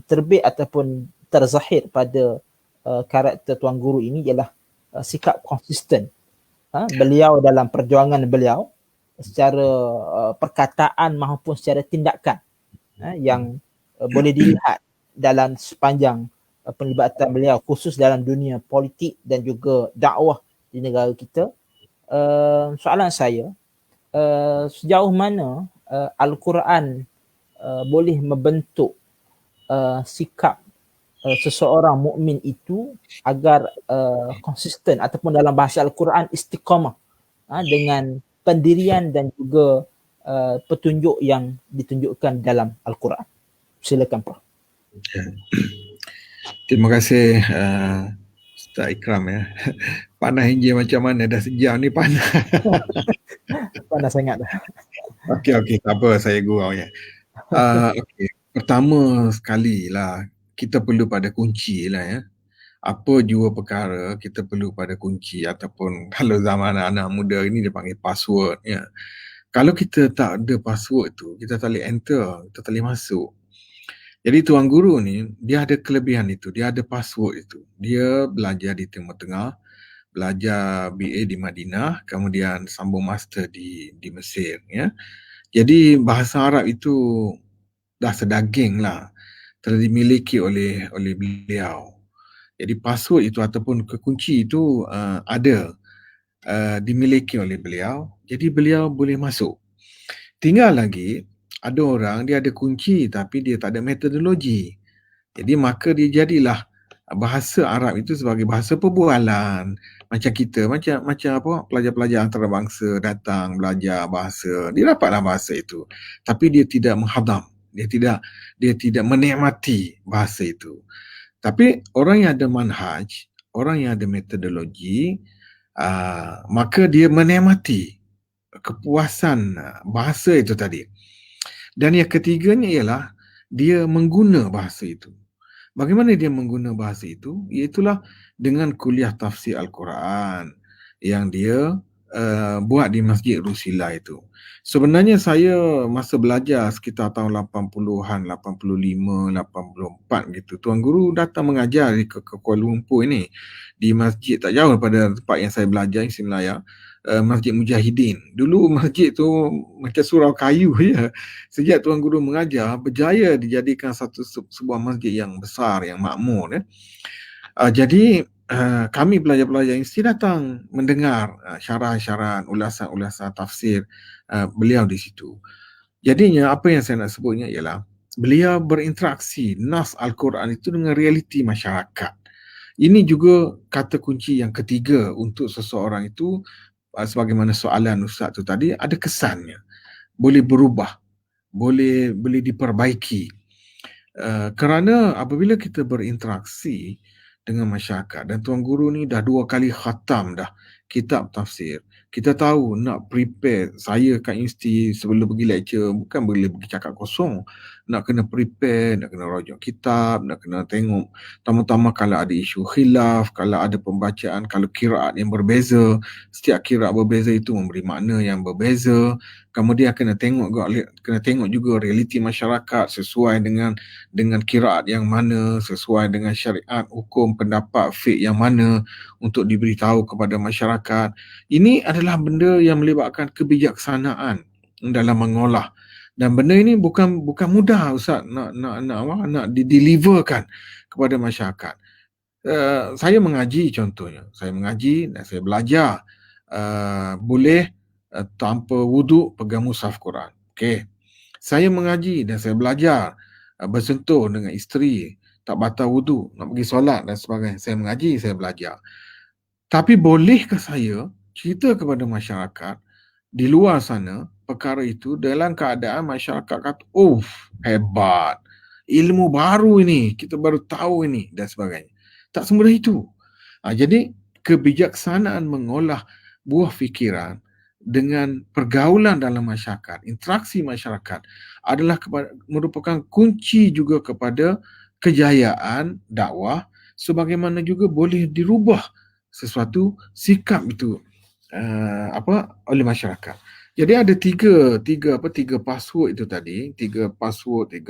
terbit ataupun terzahir pada karakter Tuan Guru ini ialah sikap konsisten beliau dalam perjuangan beliau secara perkataan maupun secara tindakan yang boleh dilihat dalam sepanjang penglibatan beliau khusus dalam dunia politik dan juga dakwah di negara kita. Soalan saya, sejauh mana Al-Quran boleh membentuk sikap seseorang mukmin itu agar konsisten ataupun dalam bahasa Al-Quran istiqamah dengan pendirian dan juga petunjuk yang ditunjukkan dalam Al-Quran. Silakan Prof. Terima kasih Ustaz Ikram ya. Panas enjin macam mana, dah sejam ni panas. Panas sangat dah. Okey, tak apa, saya gurau ya. Okey, pertama sekali lah kita perlu pada kunci lah ya. Apa jua perkara kita perlu pada kunci ataupun kalau zaman anak muda ini dia panggil password ya. Kalau kita tak ada password tu, kita tak boleh enter, kita tak boleh masuk. Jadi Tuan Guru ni dia ada kelebihan itu, dia ada password itu. Dia belajar di Timur Tengah, belajar BA di Madinah, kemudian sambung master di Mesir ya. Jadi bahasa Arab itu dah sedaging lah telah dimiliki oleh beliau. Jadi password itu ataupun kekunci itu ada dimiliki oleh beliau. Jadi beliau boleh masuk. Tinggal lagi ada orang dia ada kunci tapi dia tak ada metodologi. Jadi maka dia jadilah bahasa Arab itu sebagai bahasa perbualan. Macam kita, macam apa, pelajar-pelajar antarabangsa datang belajar bahasa, dia dapatlah bahasa itu. Tapi dia tidak menghadam, dia tidak menikmati bahasa itu. Tapi orang yang ada manhaj, orang yang ada metodologi, maka dia menikmati kepuasan bahasa itu tadi. Dan yang ketiganya ialah dia mengguna bahasa itu. Bagaimana dia mengguna bahasa itu? Iaitulah dengan kuliah tafsir Al-Quran yang dia buat di Masjid Rusila itu. Sebenarnya saya masa belajar sekitar tahun 80-an, 85, 84 gitu. Tuan Guru datang mengajar ke Kuala Lumpur ini di masjid tak jauh daripada tempat yang saya belajar di Malaya. Masjid Mujahidin. Dulu masjid tu macam surau kayu je. Sejak Tuan Guru mengajar, berjaya dijadikan sebuah masjid yang besar, yang makmur. Jadi kami pelajar-pelajar mesti datang mendengar syarah-syarah, ulasan-ulasan tafsir beliau di situ. Jadinya apa yang saya nak sebutnya ialah beliau berinteraksi nas Al-Quran itu dengan realiti masyarakat. Ini juga kata kunci yang ketiga untuk seseorang itu, sebagaimana soalan Ustaz tu tadi, ada kesannya. Boleh berubah, boleh diperbaiki. Kerana apabila kita berinteraksi dengan masyarakat, dan Tuan Guru ni dah 2 kali khatam dah kitab tafsir. Kita tahu nak prepare, saya kat universiti sebelum pergi lecture bukan boleh pergi cakap kosong. Nak kena prepare, nak kena rujuk kitab, nak kena tengok tambah-tambah kalau ada isu khilaf, kalau ada pembacaan, kalau kiraat yang berbeza, setiap kiraat berbeza itu memberi makna yang berbeza. Kemudian kena tengok juga realiti masyarakat sesuai dengan kiraat yang mana, sesuai dengan syariat, hukum, pendapat, fiqh yang mana untuk diberitahu kepada masyarakat. Ini adalah benda yang melibatkan kebijaksanaan dalam mengolah. Dan benda ini bukan mudah Ustaz nak dideliverkan kepada masyarakat. Saya mengaji contohnya. Saya mengaji dan saya belajar boleh tanpa wuduk pegang mushaf Quran. Okey. Saya mengaji dan saya belajar bersentuh dengan isteri, tak batal wudu, nak pergi solat dan sebagainya. Saya mengaji, saya belajar. Tapi bolehkah saya cerita kepada masyarakat di luar sana perkara itu dalam keadaan masyarakat kata, oh hebat, ilmu baru ini, kita baru tahu ini dan sebagainya. Tak semudah itu. Jadi kebijaksanaan mengolah buah fikiran dengan pergaulan dalam masyarakat, interaksi masyarakat adalah merupakan kunci juga kepada kejayaan dakwah, sebagaimana juga boleh dirubah sesuatu sikap itu oleh masyarakat. Jadi ada tiga password itu tadi, tiga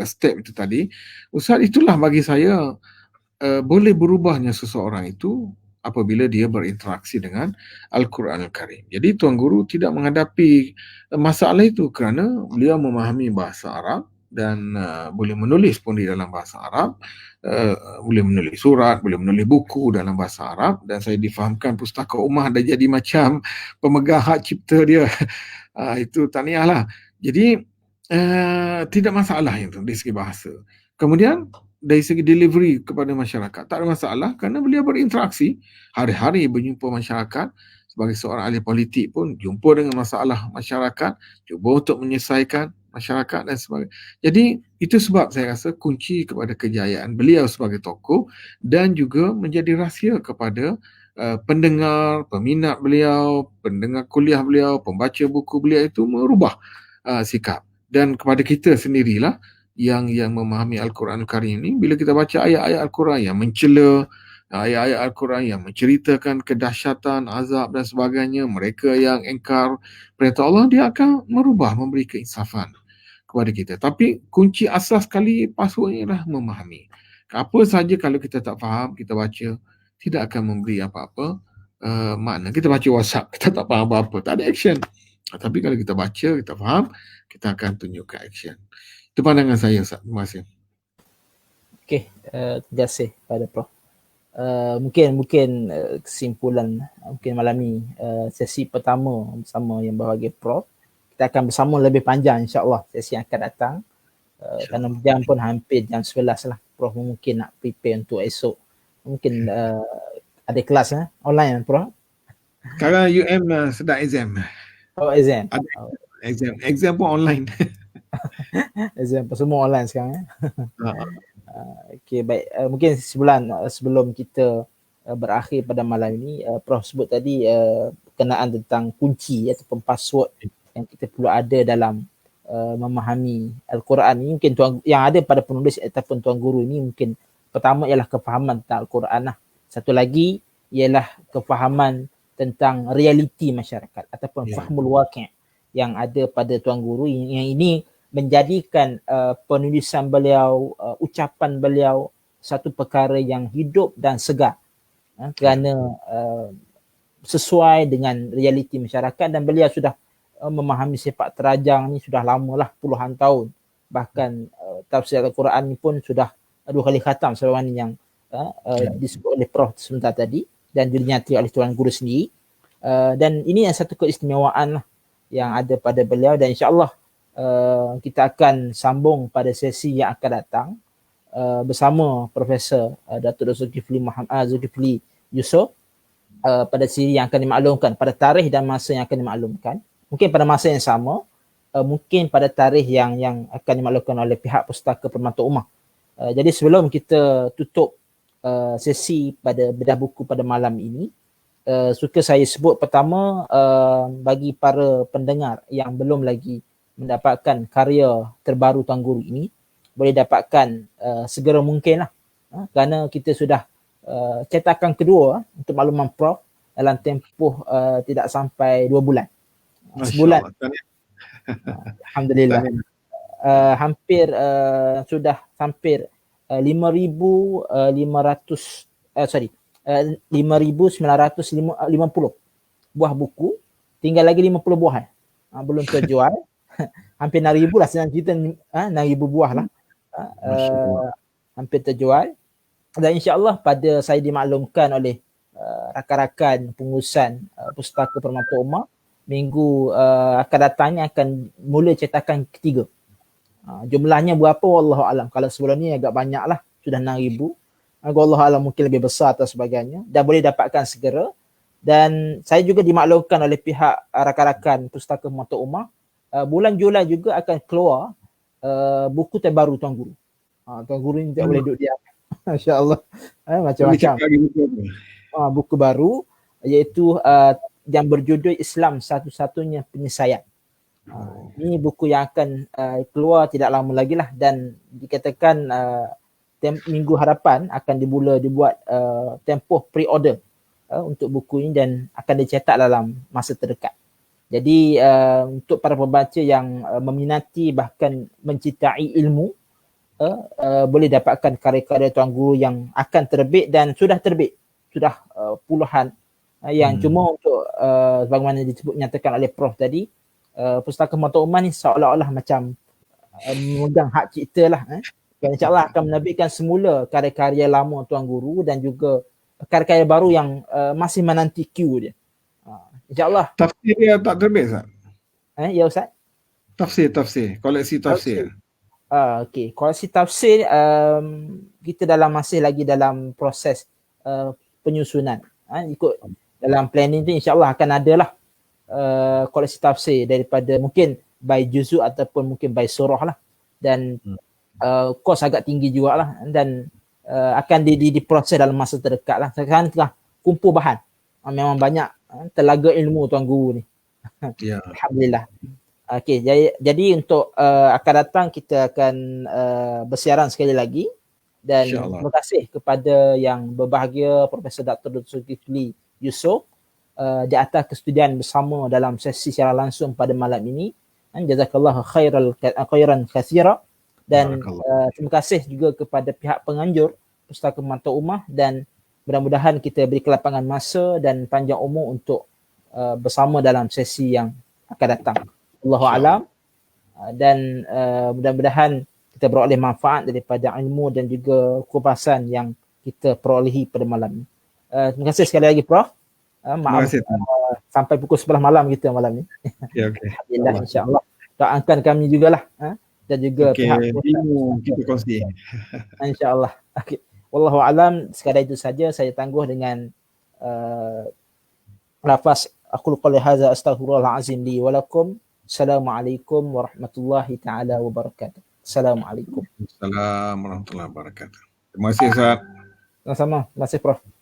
step itu tadi. Ustaz, itulah bagi saya boleh berubahnya seseorang itu apabila dia berinteraksi dengan Al-Quran Al-Karim. Jadi Tuan Guru tidak menghadapi masalah itu kerana beliau memahami bahasa Arab dan boleh menulis pun di dalam bahasa Arab, boleh menulis surat, boleh menulis buku dalam bahasa Arab, dan saya difahamkan Pustaka Ummah dah jadi macam pemegang hak cipta dia. Itu tahniah lah. Jadi tidak masalah itu dari segi bahasa. Kemudian dari segi delivery kepada masyarakat, tak ada masalah kerana beliau berinteraksi hari-hari berjumpa masyarakat. Sebagai seorang ahli politik pun jumpa dengan masalah masyarakat, cuba untuk menyelesaikan masyarakat dan sebagainya. Jadi itu sebab saya rasa kunci kepada kejayaan beliau sebagai tokoh dan juga menjadi rahsia kepada pendengar, peminat beliau, pendengar kuliah beliau, pembaca buku beliau itu merubah sikap. Dan kepada kita sendirilah yang memahami Al-Quran Al-Karim ini, bila kita baca ayat-ayat Al-Quran yang mencela, ayat-ayat Al-Quran yang menceritakan kedahsyatan, azab dan sebagainya, mereka yang engkar perintah Allah, dia akan merubah, memberi keinsafan kepada kita. Tapi kunci asas sekali passwordnya adalah memahami. Apa saja kalau kita tak faham, kita baca, tidak akan memberi apa-apa makna. Kita baca WhatsApp, kita tak faham apa-apa, tak ada action. Tapi kalau kita baca, kita faham, kita akan tunjukkan action. Itu pandangan saya, Ustaz. Terima kasih. Okey, terima kasih pada Prof. Mungkin kesimpulan mungkin malam ni sesi pertama bersama yang berbahagia Prof. Kita akan bersama lebih panjang insya-Allah sesi yang akan datang. Kerana jam pun hampir jam 11 lah. Prof mungkin nak prepare untuk esok. Mungkin ada kelas online Prof. Sekarang sedang exam. Oh, exam. Ada exam pun online. Exam semua online sekarang. Okey, baik. Mungkin sebulan sebelum kita berakhir pada malam ini, Prof sebut tadi berkenaan tentang kunci ataupun password yang kita perlu ada dalam memahami Al-Quran ini. Mungkin yang ada pada penulis ataupun Tuan Guru ini, mungkin pertama ialah kefahaman tentang Al-Quran lah. Satu lagi ialah kefahaman tentang realiti masyarakat ataupun fahmul waqi' yang ada pada Tuan Guru, yang ini menjadikan penulisan beliau, ucapan beliau satu perkara yang hidup dan segar kerana sesuai dengan realiti masyarakat, dan beliau sudah memahami sepak terajang ni sudah lamalah, puluhan tahun. Bahkan tafsir Al-Quran ni pun sudah 2 kali khatam sebagaimana yang disebut oleh Prof sebentar tadi dan dinyati oleh Tuan Guru sendiri. Dan ini yang satu keistimewaan lah yang ada pada beliau, dan insya-Allah kita akan sambung pada sesi yang akan datang bersama Profesor Datuk Zulkifli Yusof pada siri yang akan dimaklumkan pada tarikh dan masa yang akan dimaklumkan. Mungkin pada masa yang sama, mungkin pada tarikh yang akan dimaklumkan oleh pihak Pustaka Permata Ummah. Jadi sebelum kita tutup sesi pada bedah buku pada malam ini, suka saya sebut pertama, bagi para pendengar yang belum lagi mendapatkan karya terbaru Tuan Guru ini, boleh dapatkan segera mungkin lah, kerana kita sudah cetakan kedua untuk makluman Prof dalam tempoh tidak sampai 2 bulan. Sebulan. Alhamdulillah. Hampir sudah hampir 5,950 buah buku, tinggal lagi 50 buah belum terjual. Hampir 6,000 lah senang cerita, 6,000 buah lah hampir terjual. Dan insya-Allah pada saya dimaklumkan oleh rakan-rakan pengurusan Pustaka Permata Ummah, minggu akan datangnya akan mula cetakan ketiga. Jumlahnya berapa wallahu alam. Kalau sebelum ni agak banyak lah, sudah 6,000. Wallahu alam mungkin lebih besar atau sebagainya, dan boleh dapatkan segera. Dan saya juga dimaklumkan oleh pihak rakan-rakan Pustaka Mata Ummah, bulan Julai juga akan keluar buku terbaru Tuan Guru. Tuan Guru ni tak boleh duduk diam. Masya-Allah. Macam-macam. Buku baru iaitu yang berjudul Islam Satu-Satunya Penyelesaian. Ini buku yang akan keluar tidak lama lagi lah, dan dikatakan minggu hadapan akan dibuat tempoh pre-order untuk buku ini, dan akan dicetak dalam masa terdekat. Jadi untuk para pembaca yang meminati bahkan mencintai ilmu, boleh dapatkan karya-karya Tuan Guru yang akan terbit dan sudah terbit, sudah puluhan, yang cuma untuk bagaimana nyatakan oleh Prof tadi, Pustaka Mata Ummah ni seolah-olah macam memegang hak cipta lah. Dan insyaAllah akan menerbitkan semula karya-karya lama Tuan Guru dan juga karya-karya baru yang masih menanti queue dia. InsyaAllah. Tafsir dia tak terbit, Ustaz? Ya Ustaz? Tafsir, koleksi tafsir. Okey, koleksi tafsir kita masih lagi dalam proses penyusunan. Ikut dalam planning tu insyaAllah akan ada lah koleksi tafsir daripada mungkin by juzuk ataupun mungkin by surah lah. Dan kos agak tinggi jugalah, dan akan diproses dalam masa terdekat lah. Sekarang tengah kumpul bahan. Memang banyak telaga ilmu Tuan Guru ni. Ya. Alhamdulillah. Okey, jadi untuk akan datang kita akan bersiaran sekali lagi, dan terima kasih kepada yang berbahagia Profesor Dr. Zulkifli Yusof di atas kesudian bersama dalam sesi secara langsung pada malam ini. Jazakallahu khairan katsira. Dan terima kasih juga kepada pihak penganjur Pustaka Mata Ummah, dan mudah-mudahan kita beri kelapangan masa dan panjang umur untuk bersama dalam sesi yang akan datang. Allahu a'lam. Dan mudah-mudahan kita beroleh manfaat daripada ilmu dan juga kupasan yang kita perolehi pada malam ini. Terima kasih sekali lagi Prof. Maaf sampai pukul 11 malam kita malam ni. Ya, okey. Alhamdulillah, insya-Allah. Doakan kami jugalah dan juga pihak kita kongsi. Insya-Allah. Okey. Wallahu a'lam. Sekadar itu saja saya tangguh dengan lafaz aqulu qouli hadza astaghfirullahal azim li wa lakum. Assalamualaikum warahmatullahi taala wabarakatuh. Assalamualaikum. Assalamualaikum warahmatullahi wabarakatuh. Terima kasih Ustaz. Sama-sama. Terima kasih Prof.